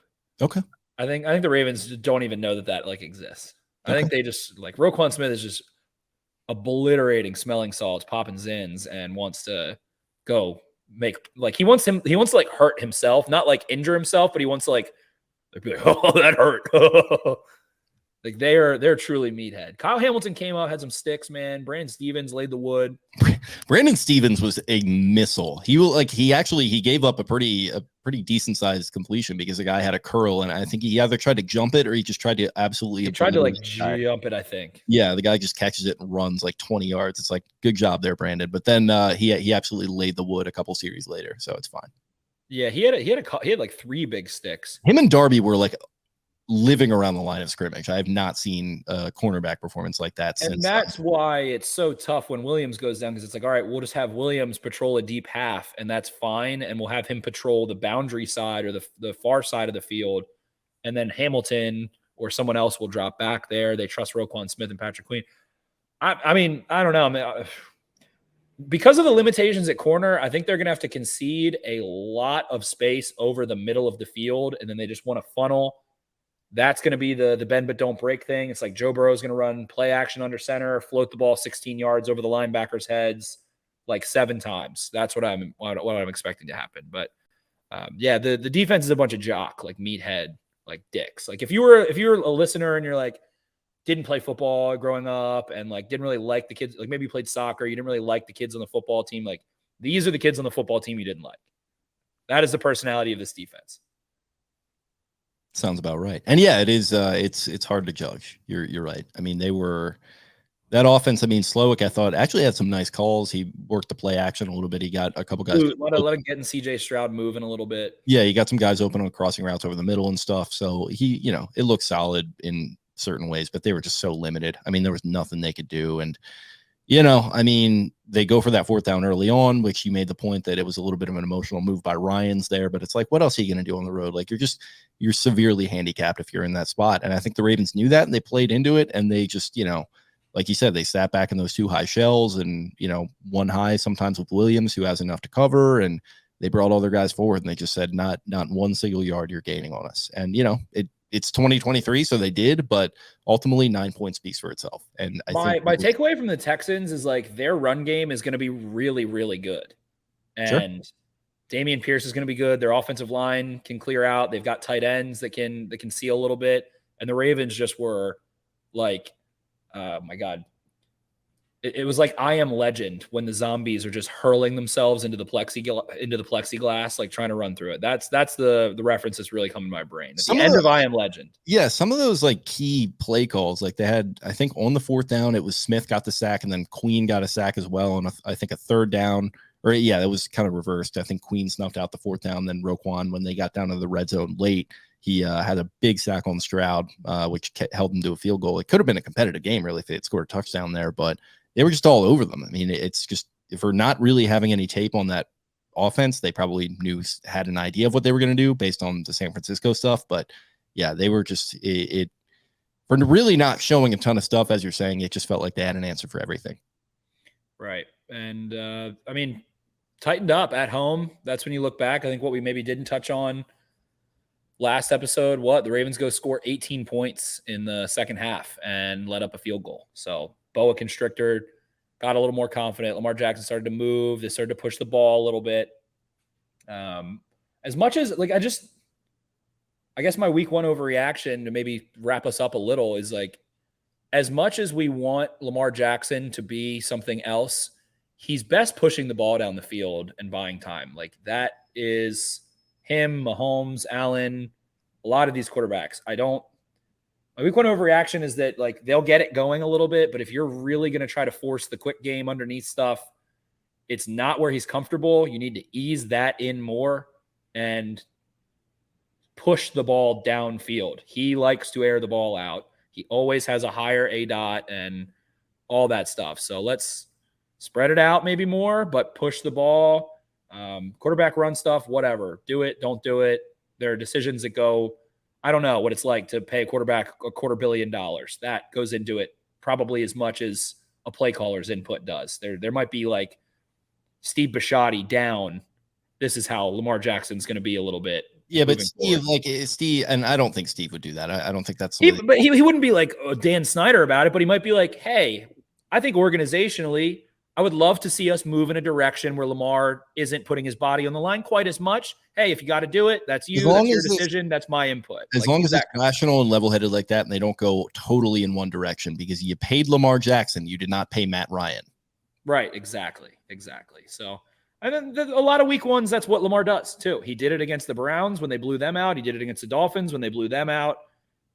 Okay.
I think the Ravens don't even know that like exists. I
Okay.
think they just like Roquan Smith is just obliterating smelling salts, popping zins, and wants to go make like he wants to like hurt himself, not like injure himself, but he wants to like be like, oh, that hurt. Like they're truly meathead. Kyle Hamilton came out, had some sticks, man. Brandon Stevens laid the wood.
Brandon Stevens was a missile. He gave up a pretty decent sized completion because the guy had a curl, and I think he either tried to jump it or he just tried to absolutely.
He tried to like jump it, I think.
Yeah, the guy just catches it and runs like 20 yards. It's like, good job there, Brandon. But then he absolutely laid the wood a couple series later, so it's fine.
Yeah, he had like 3 big sticks.
Him and Darby were like living around the line of scrimmage. I have not seen a cornerback performance like that since.
And that's why it's so tough when Williams goes down, because it's like, all right, we'll just have Williams patrol a deep half, and that's fine. And we'll have him patrol the boundary side or the far side of the field. And then Hamilton or someone else will drop back there. They trust Roquan Smith and Patrick Queen. I mean, I don't know. I mean, because of the limitations at corner, I think they're going to have to concede a lot of space over the middle of the field, and then they just want to funnel. That's going to be the bend but don't break thing. It's like Joe Burrow is going to run play action under center, float the ball 16 yards over the linebackers' heads like 7 times. That's what I'm expecting to happen. But yeah, the defense is a bunch of jock, like meathead, like dicks. Like if you were a listener and you're like didn't play football growing up and like didn't really like the kids, like maybe you played soccer, you didn't really like the kids on the football team. Like these are the kids on the football team you didn't like. That is the personality of this defense.
Sounds about right. And yeah, it is. It's hard to judge. You're right. I mean, they were That offense, I mean, Slowick, I thought actually had some nice calls. He worked the play action a little bit. He got a couple guys.
Let him get in CJ Stroud moving a little bit.
Yeah, he got some guys open on crossing routes over the middle and stuff. So he, it looked solid in certain ways, but they were just so limited. I mean, there was nothing they could do. And, I mean, they go for that 4th down early on, which you made the point that it was a little bit of an emotional move by Ryans there. But it's like, what else are you going to do on the road? Like, you're severely handicapped if you're in that spot. And I think the Ravens knew that and they played into it. And they just, like you said, they sat back in those 2 high shells and, 1 high sometimes with Williams, who has enough to cover. And they brought all their guys forward and they just said, not 1 single yard you're gaining on us. And, it's 2023, so they did, but ultimately 9 points speaks for itself. And
my takeaway from the Texans is like their run game is going to be really, really good. And sure. Dameon Pierce is going to be good. Their offensive line can clear out. They've got tight ends that can seal a little bit. And the Ravens just were like, my God. It was like I Am Legend when the zombies are just hurling themselves into the plexiglass, like trying to run through it. That's the reference that's really coming to my brain. At the end of I Am Legend.
Yeah, some of those like key play calls, like they had, I think on the 4th down, it was Smith got the sack and then Queen got a sack as well. And I think a 3rd down, or yeah, it was kind of reversed. I think Queen snuffed out the 4th down. Then Roquan, when they got down to the red zone late, he had a big sack on Stroud, which held him to a field goal. It could have been a competitive game, really, if they had scored a touchdown there, but they were just all over them. I mean, it's just, if we're not really having any tape on that offense, they probably had an idea of what they were going to do based on the San Francisco stuff. But yeah, they were just, for really not showing a ton of stuff, as you're saying, it just felt like they had an answer for everything.
Right. And I mean, tightened up at home. That's when you look back. I think what we maybe didn't touch on last episode, the Ravens go score 18 points in the second half and let up a field goal. So boa constrictor, got a little more confident. Lamar Jackson started to move. They started to push the ball a little bit. As much as like, I guess my week 1 overreaction to maybe wrap us up a little is like, as much as we want Lamar Jackson to be something else, he's best pushing the ball down the field and buying time. Like that is him, Mahomes, Allen, a lot of these quarterbacks. My week 1 overreaction is that like they'll get it going a little bit, but if you're really going to try to force the quick game underneath stuff, it's not where he's comfortable. You need to ease that in more and push the ball downfield. He likes to air the ball out. He always has a higher ADOT and all that stuff. So let's spread it out maybe more, but push the ball. Quarterback run stuff, whatever. Do it, don't do it. There are decisions that go, I don't know what it's like to pay a quarterback $250 million. That goes into it probably as much as a play caller's input does. There might be like Steve Bisciotti down. This is how Lamar Jackson's going to be a little bit.
Yeah, but Steve, and I don't think Steve would do that. I don't think that's.
He wouldn't be like Dan Snyder about it, but he might be like, hey, I think organizationally, I would love to see us move in a direction where Lamar isn't putting his body on the line quite as much. Hey, if you got to do it, that's you. That's your decision. That's my input.
As long as it's rational and level-headed like that, and they don't go totally in one direction, because you paid Lamar Jackson, you did not pay Matt Ryan.
Right. Exactly. So, and then a lot of week 1s, that's what Lamar does too. He did it against the Browns when they blew them out. He did it against the Dolphins when they blew them out.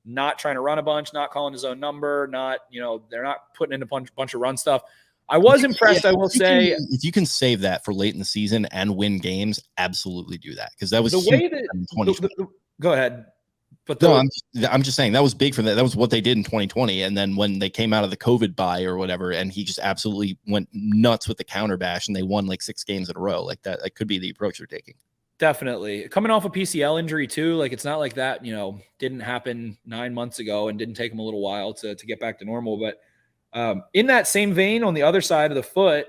Not trying to run a bunch, not calling his own number, they're not putting in a bunch of run stuff. I was impressed, I will say.
If you can save that for late in the season and win games, absolutely do that, because that was
the way that. Go ahead.
But I'm just saying that was big for that. That was what they did in 2020, and then when they came out of the COVID bye or whatever, and he just absolutely went nuts with the counter bash, and they won like 6 games in a row. Like that could be the approach they're taking.
Definitely coming off a PCL injury too. Like it's not like that, didn't happen 9 months ago and didn't take him a little while to get back to normal, but. In that same vein, on the other side of the foot,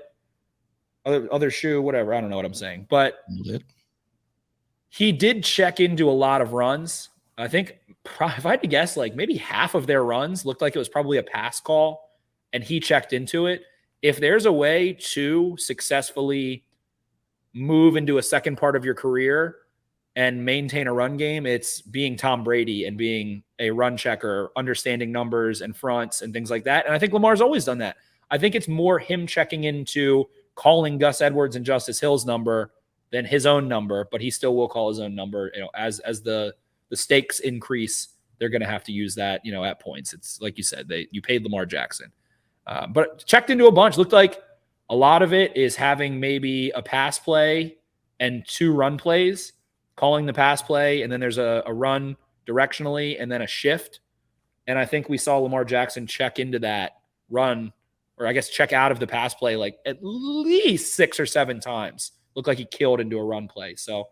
other shoe, whatever, I don't know what I'm saying, but he did check into a lot of runs. I think if I had to guess, like maybe half of their runs looked like it was probably a pass call, and he checked into it. If there's a way to successfully move into a second part of your career and maintain a run game, it's being Tom Brady and being a run checker, understanding numbers and fronts and things like that. And I think Lamar's always done that. I think it's more him checking into calling Gus Edwards and Justice Hill's number than his own number, but he still will call his own number. As the stakes increase, they're going to have to use that, at points. It's like you said, you paid Lamar Jackson. But checked into a bunch. Looked like a lot of it is having maybe a pass play and 2 run plays, calling the pass play, and then there's a run directionally and then a shift. And I think we saw Lamar Jackson check into that run, or I guess check out of the pass play like at least 6 or 7 times. Looked like he killed into a run play. So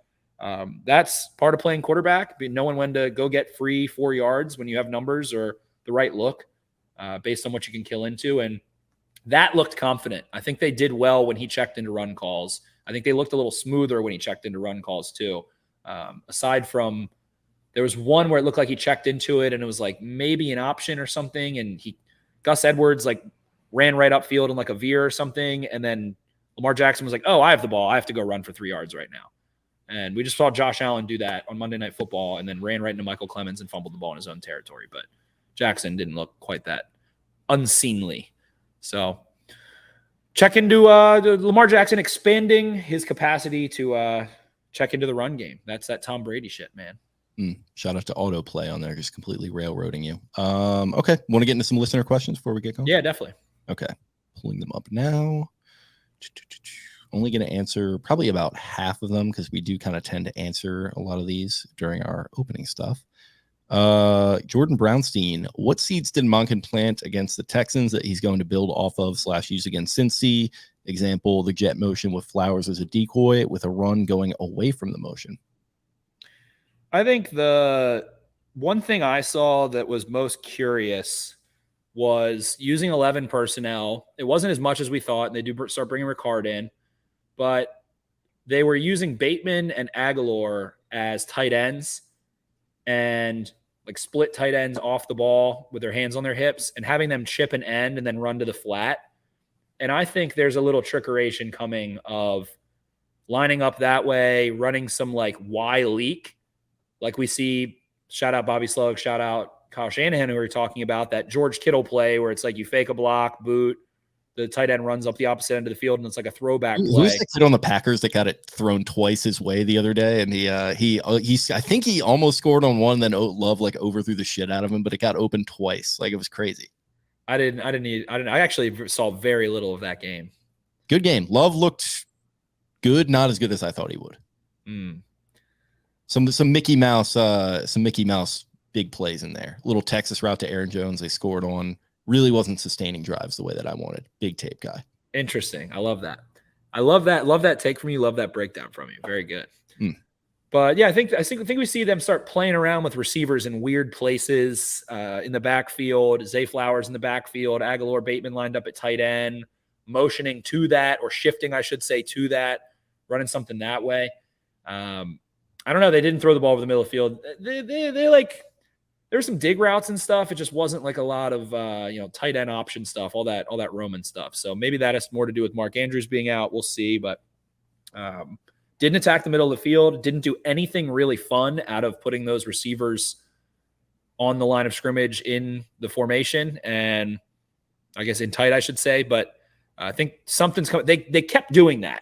that's part of playing quarterback, knowing when to go get free 4 yards when you have numbers or the right look based on what you can kill into. And that looked confident. I think they did well when he checked into run calls. I think they looked a little smoother when he checked into run calls too. Aside from, there was one where it looked like he checked into it and it was like maybe an option or something. And Gus Edwards like ran right upfield in like a veer or something. And then Lamar Jackson was like, oh, I have the ball. I have to go run for 3 yards right now. And we just saw Josh Allen do that on Monday Night Football and then ran right into Michael Clemens and fumbled the ball in his own territory. But Jackson didn't look quite that unseemly. So check into Lamar Jackson expanding his capacity to check into the run game. That's that Tom Brady shit, man.
Shout out to autoplay on there, just completely railroading you. Okay, want to get into some listener questions before we get going?
Yeah, definitely.
Okay, pulling them up now. Only going to answer probably about half of them because we do kind of tend to answer a lot of these during our opening stuff. Jordan Brownstein, what seeds did Monken plant against the Texans that he's going to build off of / use against Cincy? Example, the jet motion with Flowers as a decoy with a run going away from the motion.
I think the one thing I saw that was most curious was using 11 personnel. It wasn't as much as we thought, and they do start bringing Ricard in, but they were using Bateman and Aguilar as tight ends and like split tight ends off the ball with their hands on their hips and having them chip an end and then run to the flat. And I think there's a little trickeration coming of lining up that way, running some like Y leak. Like we see, shout out Bobby Slug, shout out Kyle Shanahan, who we were talking about, that George Kittle play where it's like you fake a block, boot, the tight end runs up the opposite end of the field, and it's like a throwback play.
Who's the kid on the Packers that got it thrown twice his way the other day? And I think he almost scored on one, then Love like overthrew the shit out of him, but it got open twice. Like it was crazy.
I actually saw very little of that game.
Good game. Love looked good, not as good as I thought he would. Some Mickey Mouse big plays in there. Little Texas route to Aaron Jones they scored on. Really wasn't sustaining drives the way that I wanted. Big tape guy.
Interesting. I love that. Love that take from you. Love that breakdown from you. Very good. But yeah, I think we see them start playing around with receivers in weird places in the backfield. Zay Flowers in the backfield. Aguilar, Bateman lined up at tight end, motioning to that, or shifting, I should say, to that, running something that way. I don't know. They didn't throw the ball over the middle of the field. They like, there were some dig routes and stuff. It just wasn't like a lot of tight end option stuff, all that Roman stuff. So maybe that has more to do with Mark Andrews being out. We'll see. But didn't attack the middle of the field. Didn't do anything really fun out of putting those receivers on the line of scrimmage in the formation, and I guess in tight, I should say. But I think something's coming. They kept doing that.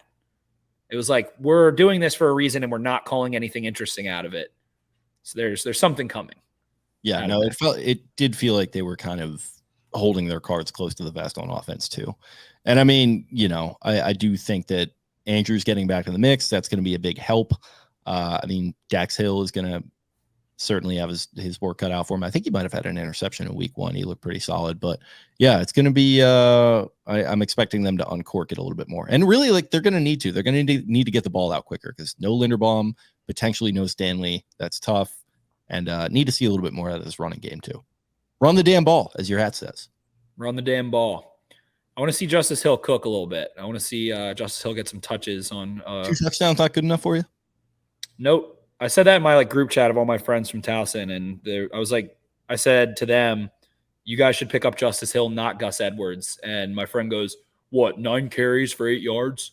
It was like, we're doing this for a reason and we're not calling anything interesting out of it. So there's something coming.
Yeah, no, it did feel like they were kind of holding their cards close to the vest on offense too. And I mean, I do think that Andrews getting back in the mix, that's going to be a big help. I mean, Dax Hill is going to certainly have his work cut out for him. I think he might have had an interception in week 1. He looked pretty solid, but yeah, it's going to be, I'm expecting them to uncork it a little bit more. And really, like, they're going to need to. They're going to need to get the ball out quicker because no Linderbaum, potentially no Stanley. That's tough. And need to see a little bit more out of this running game too. Run the damn ball, as your hat says.
Run the damn ball. I want to see Justice Hill cook a little bit. I want to see Justice Hill get some touches on.
2 touchdowns not good enough for you?
Nope. I said that in my group chat of all my friends from Towson, and I said to them, you guys should pick up Justice Hill, not Gus Edwards. And my friend goes, what, 9 carries for 8 yards?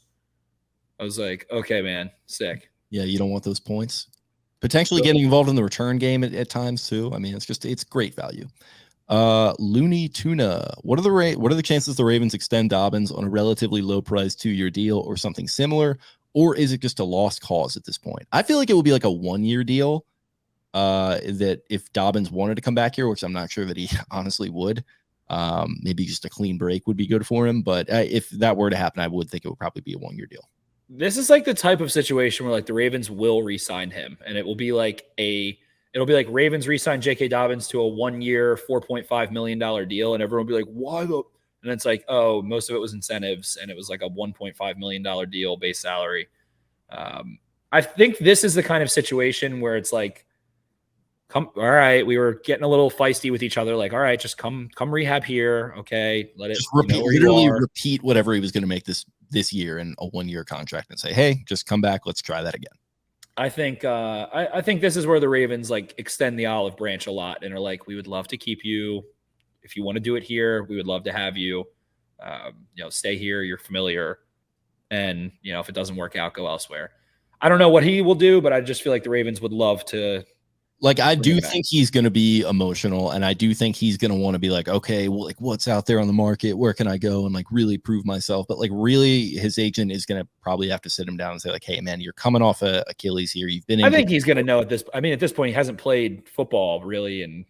I was like, okay, man, sick.
Yeah, you don't want those points. Potentially getting involved in the return game at times too. I mean, it's great value. Looney Tuna. What are the chances the Ravens extend Dobbins on a relatively low price 2-year deal or something similar? Or is it just a lost cause at this point? I feel like it would be like a 1-year deal that if Dobbins wanted to come back here, which I'm not sure that he honestly would, Maybe just a clean break would be good for him. But if that were to happen, I would think it would probably be a 1-year deal.
This is like the type of situation where like the Ravens will re-sign him, and it'll be like Ravens re-sign J.K. Dobbins to a 1-year, $4.5 million deal, and everyone will be like, why the? And it's like, oh, most of it was incentives, and it was like a $1.5 million deal base salary. I think this is the kind of situation where it's like, all right, we were getting a little feisty with each other. Like, all right, just come rehab here. Okay. Let it
just repeat whatever he was going to make this year in a 1-year contract and say, hey, just come back. Let's try that again.
I think I think this is where the Ravens like extend the olive branch a lot and are like, we would love to keep you. If you want to do it here, we would love to have you. Stay here. You're familiar. And, if it doesn't work out, go elsewhere. I don't know what he will do, but I just feel like the Ravens would love to.
Like, I do think he's going to be emotional, and I do think he's going to want to be like, okay, well, like, what's out there on the market? Where can I go and like really prove myself? But like, really, his agent is going to probably have to sit him down and say like, hey, man, you're coming off a Achilles here. You've been.
I think he's going to know at this. I mean, at this point, he hasn't played football really in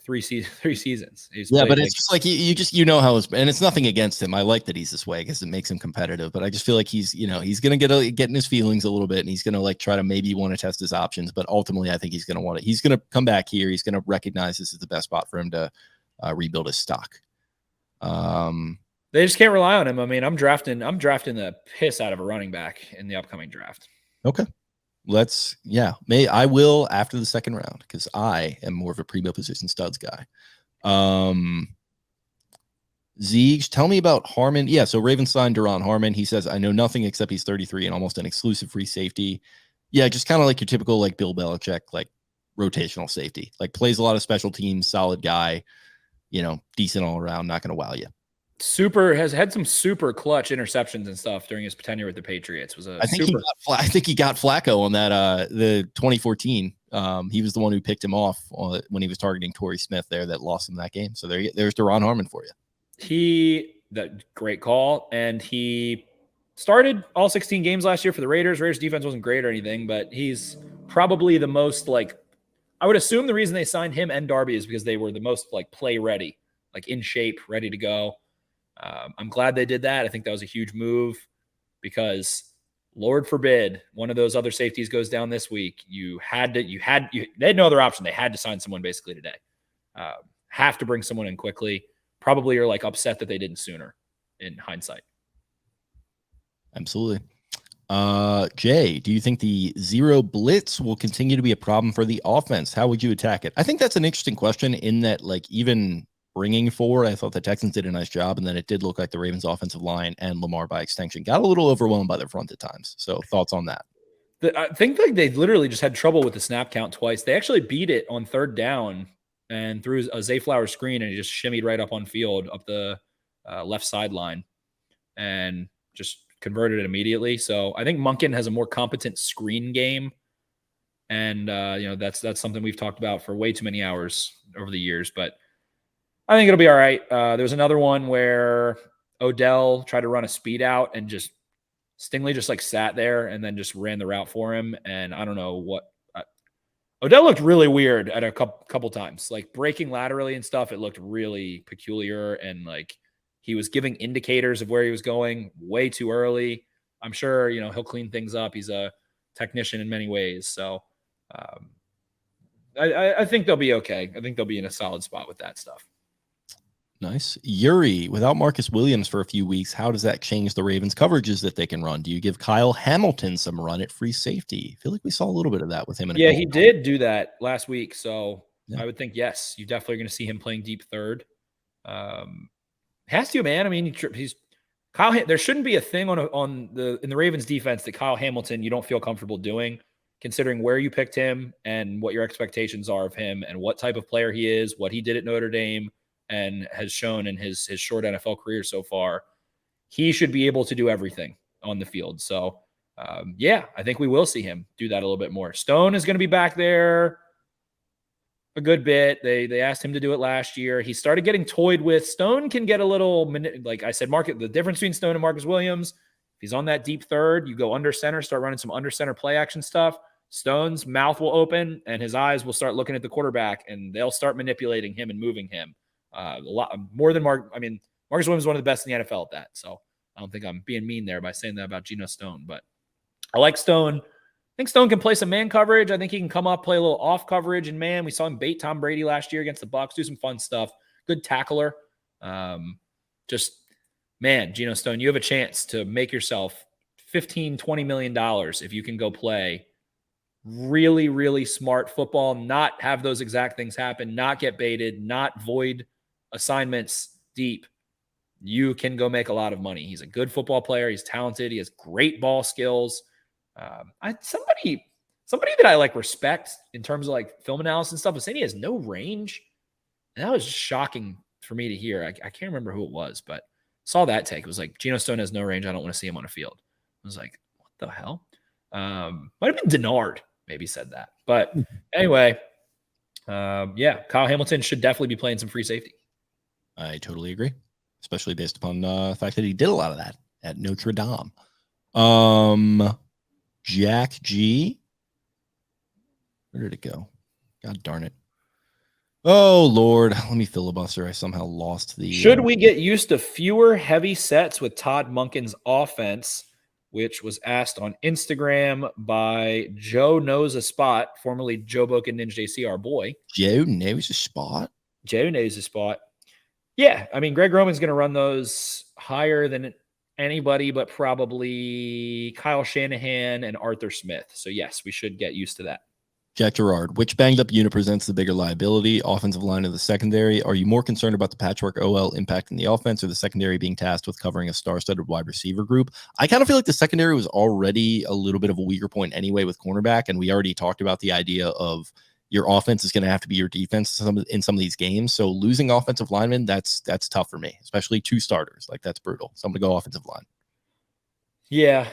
three seasons.
But it's just like you know how it's, and it's nothing against him. I like that he's this way because it makes him competitive. But I just feel like he's gonna get in his feelings a little bit, and he's gonna like try to maybe want to test his options. But ultimately, I think he's gonna want it. He's gonna come back here. He's gonna recognize this is the best spot for him to rebuild his stock.
They just can't rely on him. I mean, I'm drafting the piss out of a running back in the upcoming draft.
Okay. I will after the second round because I am more of a primo position studs guy. Zeeg, tell me about Harmon. Yeah, so Ravens signed Duron Harmon. He says, I know nothing except he's 33 and almost an exclusive free safety. Yeah, just kind of like your typical like Bill Belichick, like rotational safety. Like plays a lot of special teams, solid guy, decent all around, not going to wow you.
Has had some super clutch interceptions and stuff during his tenure with the Patriots.
I think he got Flacco on that the 2014. He was the one who picked him off when he was targeting Torrey Smith there that lost him that game. So there's Duron Harmon for you.
That great call, and he started all 16 games last year for the Raiders. Raiders defense wasn't great or anything, but he's probably the most like I would assume the reason they signed him and Darby is because they were the most like play ready, like in shape, ready to go. I'm glad they did that. I think that was a huge move because Lord forbid one of those other safeties goes down this week. They had no other option. They had to sign someone basically today. Have to bring someone in quickly. Probably are like upset that they didn't sooner in hindsight.
Absolutely. Jay, do you think the zero blitz will continue to be a problem for the offense? How would you attack it? I think that's an interesting question in that like even bringing forward, I thought the Texans did a nice job, and then it did look like the Ravens offensive line and Lamar by extension got a little overwhelmed by their front at times. So thoughts on that?
I think like they literally just had trouble with the snap count twice. They actually beat it on third down and threw a Zay Flowers screen, and he just shimmied right up on field up the left sideline and just converted it immediately. So I think Monken has a more competent screen game. And, that's something we've talked about for way too many hours over the years, but I think it'll be all right. There's another one where Odell tried to run a speed out and just Stingley just like sat there and then just ran the route for him. And I don't know what Odell looked really weird at a couple times, like breaking laterally and stuff. It looked really peculiar. And like he was giving indicators of where he was going way too early. I'm sure, he'll clean things up. He's a technician in many ways. So I think they'll be okay. I think they'll be in a solid spot with that stuff.
Nice. Yuri, without Marcus Williams for a few weeks, how does that change the Ravens' coverages that they can run? Do you give Kyle Hamilton some run at free safety? I feel like we saw a little bit of that with him.
He did do that last week. So yeah. I would think, yes, you definitely are going to see him playing deep third. Has to, man. I mean, he's Kyle. There shouldn't be a thing in the Ravens defense that Kyle Hamilton you don't feel comfortable doing, considering where you picked him and what your expectations are of him and what type of player he is, what he did at Notre Dame and has shown in his short NFL career so far. He should be able to do everything on the field. So, I think we will see him do that a little bit more. Stone is going to be back there a good bit. They asked him to do it last year. He started getting toyed with. Stone can get a little, like I said, the difference between Stone and Marcus Williams, if he's on that deep third, you go under center, start running some under center play action stuff. Stone's mouth will open and his eyes will start looking at the quarterback and they'll start manipulating him and moving him. A lot more than Marcus Williams is one of the best in the NFL at that. So I don't think I'm being mean there by saying that about Geno Stone, but I like Stone. I think Stone can play some man coverage. I think he can come up, play a little off coverage. And man, we saw him bait Tom Brady last year against the Bucs, do some fun stuff. Good tackler. Geno Stone, you have a chance to make yourself $15-20 million if you can go play really, really smart football, not have those exact things happen, not get baited, not void assignments deep. You can go make a lot of money. He's a good football player. He's talented. He has great ball skills. Somebody that I like respect in terms of like film analysis and stuff was saying he has no range. And that was just shocking for me to hear. I can't remember who it was, but saw that take. It was like, Geno Stone has no range. I don't want to see him on a field. I was like, what the hell? Might have been Denard maybe said that. But anyway, Kyle Hamilton should definitely be playing some free safety.
I totally agree, especially based upon the fact that he did a lot of that at Notre Dame. Jack G. Where did it go? God darn it. Oh, Lord. Let me filibuster. I somehow lost the...
Should we get used to fewer heavy sets with Todd Monken's offense, which was asked on Instagram by Joe Knows a Spot, formerly Joe Boken Ninja JC, our boy.
Joe Knows a Spot?
Joe Knows a Spot. Yeah, I mean, Greg Roman's going to run those higher than anybody, but probably Kyle Shanahan and Arthur Smith. So, yes, we should get used to that.
Jack Gerard, which banged-up unit presents the bigger liability, offensive line or the secondary? Are you more concerned about the patchwork OL impacting the offense or the secondary being tasked with covering a star-studded wide receiver group? I kind of feel like the secondary was already a little bit of a weaker point anyway with cornerback, and we already talked about the idea of your offense is going to have to be your defense in some of these games. So losing offensive linemen, that's tough for me, especially 2 starters. Like, that's brutal. So I'm going to go offensive line.
Yeah.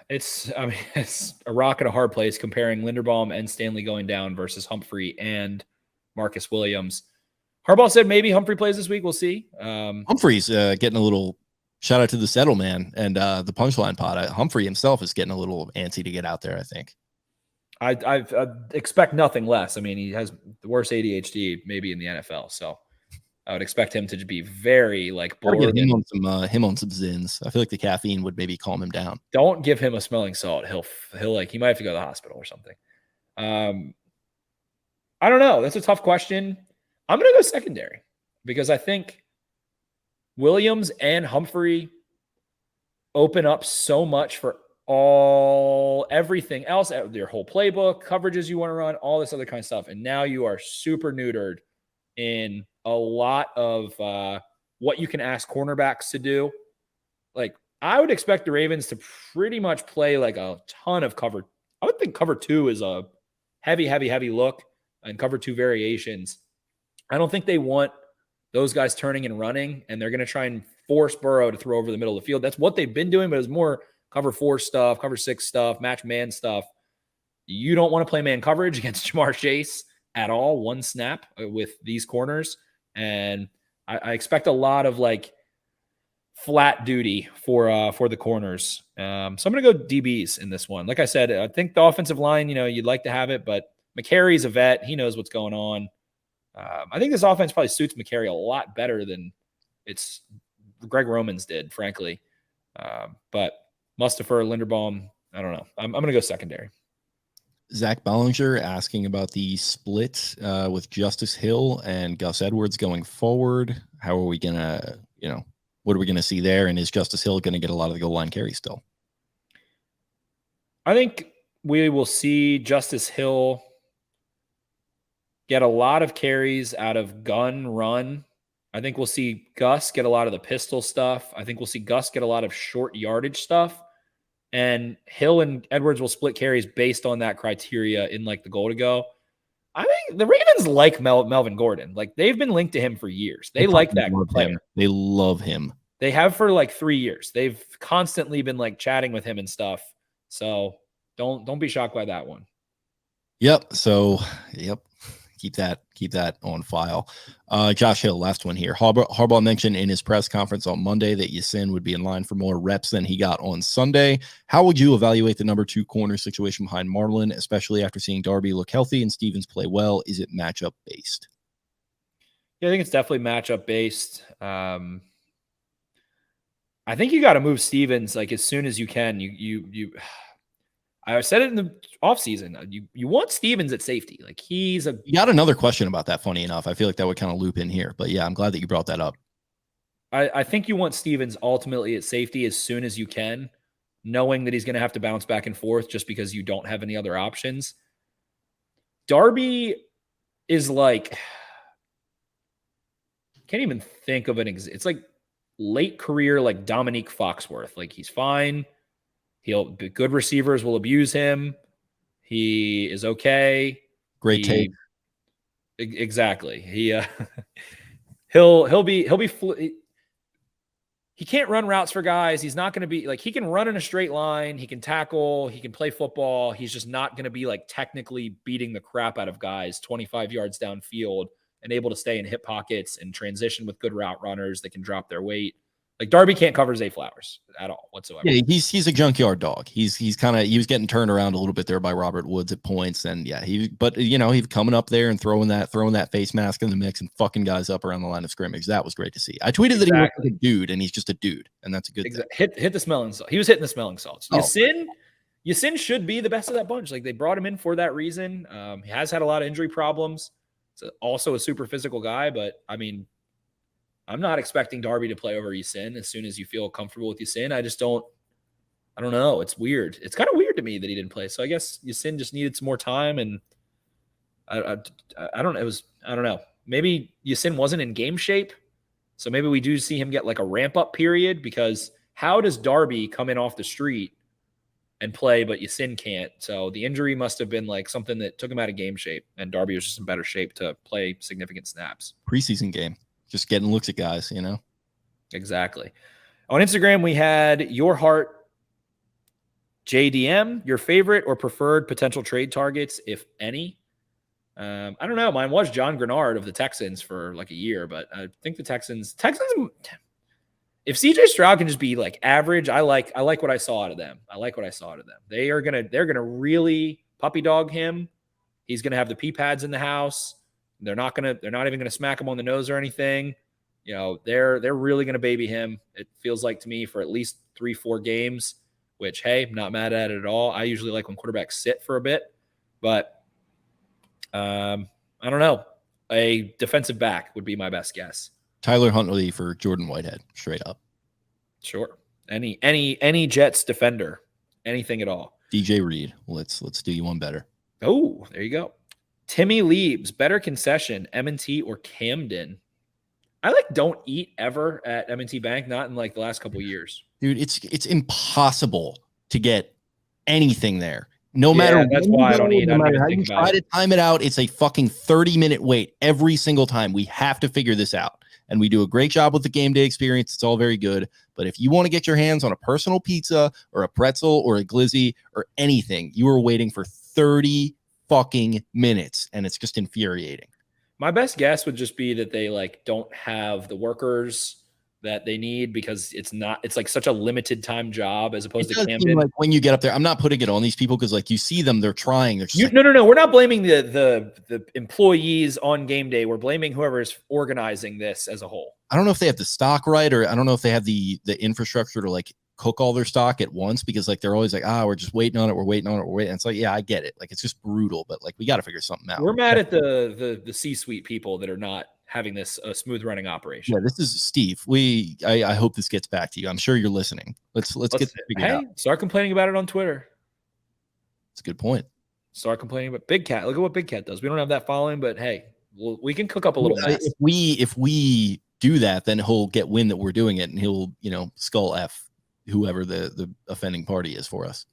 It's a rock and a hard place comparing Linderbaum and Stanley going down versus Humphrey and Marcus Williams. Harbaugh said maybe Humphrey plays this week. We'll see.
Humphrey's getting a little shout out to the Settle Man and the Punchline Pod. Humphrey himself is getting a little antsy to get out there, I think. I
expect nothing less. I mean, he has the worst ADHD maybe in the NFL. So I would expect him to be very bored.
Get him on some Zins. I feel like the caffeine would maybe calm him down.
Don't give him a smelling salt. He might have to go to the hospital or something. I don't know. That's a tough question. I'm going to go secondary because I think Williams and Humphrey open up so much for everything else, your whole playbook, coverages you want to run, all this other kind of stuff. And now you are super neutered in a lot of what you can ask cornerbacks to do. Like, I would expect the Ravens to pretty much play like a ton of cover. I would think cover 2 is a heavy look and cover 2 variations. I don't think they want those guys turning and running, and they're going to try and force Burrow to throw over the middle of the field. That's what they've been doing, but it's more cover 4 stuff, cover 6 stuff, match man stuff. You don't want to play man coverage against Jamar Chase at all, one snap with these corners. And I expect a lot of flat duty for the corners. So I'm going to go DBs in this one. Like I said, I think the offensive line, you'd like to have it, but McCary's a vet. He knows what's going on. I think this offense probably suits McCary a lot better than it's Greg Roman's did, frankly. But Mustafa, Linderbaum, I don't know. I'm going to go secondary.
Zach Bollinger asking about the split with Justice Hill and Gus Edwards going forward. How are we going to, what are we going to see there? And is Justice Hill going to get a lot of the goal line carry still?
I think we will see Justice Hill get a lot of carries out of gun run. I think we'll see Gus get a lot of the pistol stuff. I think we'll see Gus get a lot of short yardage stuff. And Hill and Edwards will split carries based on that criteria in the goal to go. I think the Ravens like Melvin Gordon. They've been linked to him for years. They like that player.
They love him.
They have for 3 years. They've constantly been chatting with him and stuff. So don't be shocked by that one.
Yep. So, yep. Keep that on file. Josh Hill, last one here. Harbaugh mentioned in his press conference on Monday that Yasin would be in line for more reps than he got on Sunday. How would you evaluate the number 2 corner situation behind Marlin, especially after seeing Darby look healthy and Stevens play well? Is it matchup based?
Yeah, I think it's definitely matchup based. I think you got to move Stevens like as soon as you can. I said it in the offseason. You want Stevens at safety. Like
You got another question about that, funny enough. I feel like that would kind of loop in here. But yeah, I'm glad that you brought that up.
I think you want Stevens ultimately at safety as soon as you can, knowing that he's going to have to bounce back and forth just because you don't have any other options. Darby is like, can't even think of it's like late career, like Dominique Foxworth. Like he's fine. Good receivers will abuse him. He is okay.
Great take.
Exactly. He can't run routes for guys. He's not going to be like, he can run in a straight line. He can tackle. He can play football. He's just not going to be like technically beating the crap out of guys 25 yards downfield and able to stay in hip pockets and transition with good route runners that can drop their weight. Like Darby can't cover Zay Flowers at all whatsoever.
Yeah, he's a junkyard dog. He was getting turned around a little bit there by Robert Woods at points, and yeah, he's coming up there and throwing that face mask in the mix and fucking guys up around the line of scrimmage. That was great to see. I tweeted that he looked like a dude, and he's just a dude, and that's a good thing.
Hit the smelling salt. He was hitting the smelling salts. Yasin should be the best of that bunch. Like they brought him in for that reason. He has had a lot of injury problems. He's also a super physical guy, but I mean, I'm not expecting Darby to play over Yasin as soon as you feel comfortable with Yasin. I don't know. It's weird. It's kind of weird to me that he didn't play. So I guess Yasin just needed some more time, and I don't know. Maybe Yasin wasn't in game shape, so maybe we do see him get like a ramp up period, because how does Darby come in off the street and play, but Yasin can't? So the injury must have been like something that took him out of game shape, and Darby was just in better shape to play significant snaps.
Preseason game. Just getting looks at guys,
Exactly. On Instagram, we had your heart JDM, your favorite or preferred potential trade targets, if any. I don't know. Mine was John Grenard of the Texans for like a year, but I think the Texans, if CJ Stroud can just be like average, I like what I saw out of them. They're gonna really puppy dog him. He's gonna have the pee pads in the house. They're not even gonna smack him on the nose or anything. They're really gonna baby him. It feels like to me for at least 3-4 games, which, hey, I'm not mad at it at all. I usually like when quarterbacks sit for a bit, but I don't know. A defensive back would be my best guess.
Tyler Huntley for Jordan Whitehead, straight up.
Sure. Any Jets defender, anything at all.
DJ Reed. Let's do you one better.
Oh, there you go. Timmy Leaves, better concession, M&T or Camden? I don't eat ever at M&T Bank, not in like the last couple of years.
Dude, it's impossible to get anything there. No matter
that's why I don't eat.
No matter how you try to time it out, it's a fucking 30-minute wait every single time. We have to figure this out. And we do a great job with the game day experience. It's all very good. But if you want to get your hands on a personal pizza or a pretzel or a glizzy or anything, you are waiting for 30 fucking minutes, and it's just infuriating.
My best guess would just be that they don't have the workers that they need, because it's like such a limited time job as opposed to Camden.
Like when you get up there, I'm not putting it on these people because you see them, they're trying. They're
no. We're not blaming the employees on game day. We're blaming whoever is organizing this as a whole.
I don't know if they have the stock right, or I don't know if they have the infrastructure to cook all their stock at once, because they're always we're just waiting on it. And it's like, yeah, I get it. It's just brutal, but we got to figure something out.
We're mad at the C-suite people that are not having this smooth running operation.
Yeah, this is Steve. I hope this gets back to you. I'm sure you're listening. Let's get this figured out.
Start complaining about it on Twitter.
It's a good point.
Start complaining about Big Cat. Look at what Big Cat does. We don't have that following, but hey, we can cook up a little mess.
If we do that, then he'll get wind that we're doing it, and he'll skull F whoever the offending party is for us.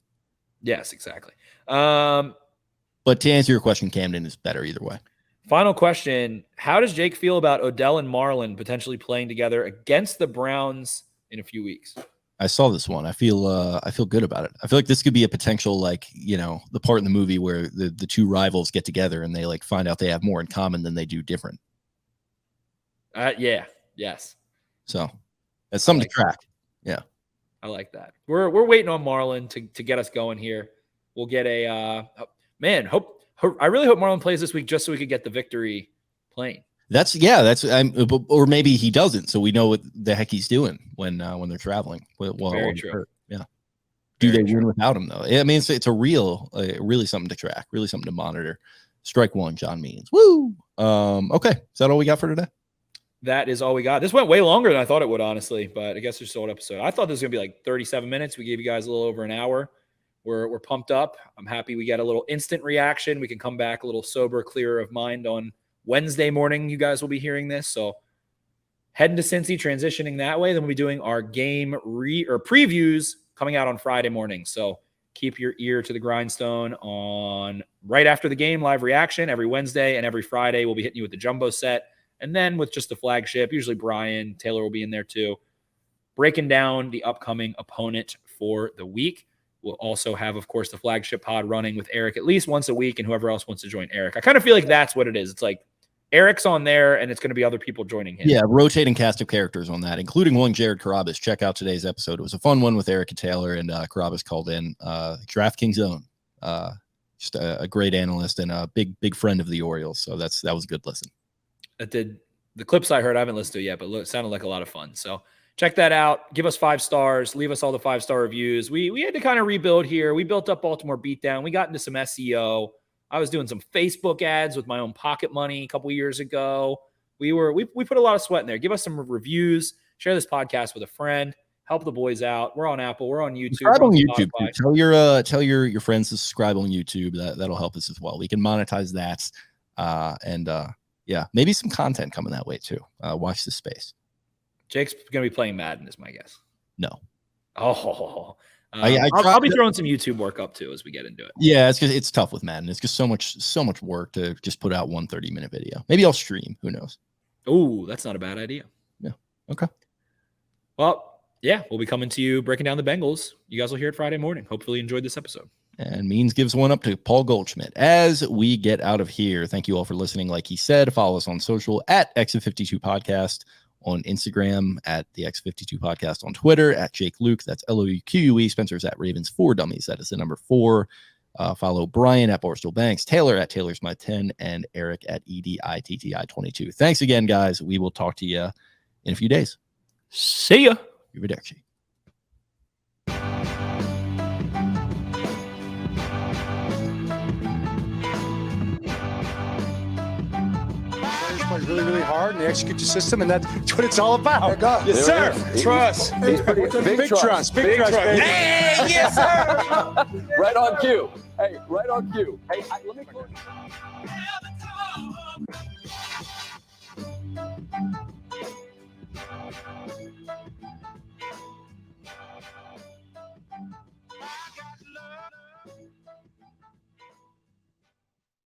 Yes, exactly.
But to answer your question, Camden is better either way.
Final question. How does Jake feel about Odell and Marlon potentially playing together against the Browns in a few weeks?
I saw this one. I feel good about it. I feel like this could be a potential, the part in the movie where the two rivals get together and they find out they have more in common than they do different.
Yeah. Yes.
So that's something to track. Yeah.
I like that. We're waiting on Marlon to get us going here. We'll get a I really hope Marlon plays this week just so we could get the victory plane.
or maybe he doesn't, so we know what the heck he's doing when they're traveling.
Very true.
Hurt. Yeah. Do they win without him though? I mean, it's a really something to track, really something to monitor. Strike one, John Means. Woo. Okay, is that all we got for today?
That is all we got. This went way longer than I thought it would, honestly, but I guess it's a short episode. I thought this was gonna be like 37 minutes. We gave you guys a little over an hour. We're pumped up. I'm happy we got a little instant reaction. We can come back a little sober, clearer of mind on Wednesday morning. You guys will be hearing this. So heading to Cincy, transitioning that way. Then we'll be doing our game previews coming out on Friday morning. So keep your ear to the grindstone on right after the game, live reaction every Wednesday and every Friday. We'll be hitting you with the jumbo set. And then with just the flagship, usually Brian, Taylor will be in there too, breaking down the upcoming opponent for the week. We'll also have, of course, the flagship pod running with Eric at least once a week and whoever else wants to join Eric. I kind of feel like that's what it is. It's like Eric's on there and it's going to be other people joining him.
Yeah, rotating cast of characters on that, including one Jared Carabas. Check out today's episode. It was a fun one with Eric and Taylor, and Carabas called in. DraftKings own. Just a great analyst and a big friend of the Orioles. So that was a good listen.
The clips I heard, I haven't listened to it yet, but it sounded like a lot of fun. So check that out. Give us 5 stars. Leave us all the 5-star reviews. We had to kind of rebuild here. We built up Baltimore Beatdown. We got into some SEO. I was doing some Facebook ads with my own pocket money a couple years ago. We put a lot of sweat in there. Give us some reviews. Share this podcast with a friend. Help the boys out. We're on Apple. We're on YouTube.
Subscribe on YouTube. Tell your friends to subscribe on YouTube. That'll help us as well. We can monetize that. Yeah, maybe some content coming that way too. Watch this space.
Jake's going to be playing Madden is my guess.
No.
Oh,
I'll
be throwing some YouTube work up too as we get into it.
Yeah, it's tough with Madden. It's just so much work to just put out one 30-minute video. Maybe I'll stream. Who knows?
Oh, that's not a bad idea.
Yeah. Okay.
Well, yeah, we'll be coming to you breaking down the Bengals. You guys will hear it Friday morning. Hopefully you enjoyed this episode.
And Means gives one up to Paul Goldschmidt. As we get out of here, thank you all for listening. Like he said, follow us on social at X52 Podcast on Instagram, at the X52 Podcast on Twitter, at Jake Luke. That's LOUQUE. Spencer's at Ravens 4 Dummies. That is the number 4. Follow Brian at Barstool Banks, Taylor at Taylor's My 10, and Eric at EDITTI22. Thanks again, guys. We will talk to you in a few days.
See ya.
Arrivederci.
Really, really hard, and they execute your system, and that's what it's all about. Yes, sir. Trust. Big trust. Big trust.
Hey, yes, sir. Right on cue. Hey, let me close.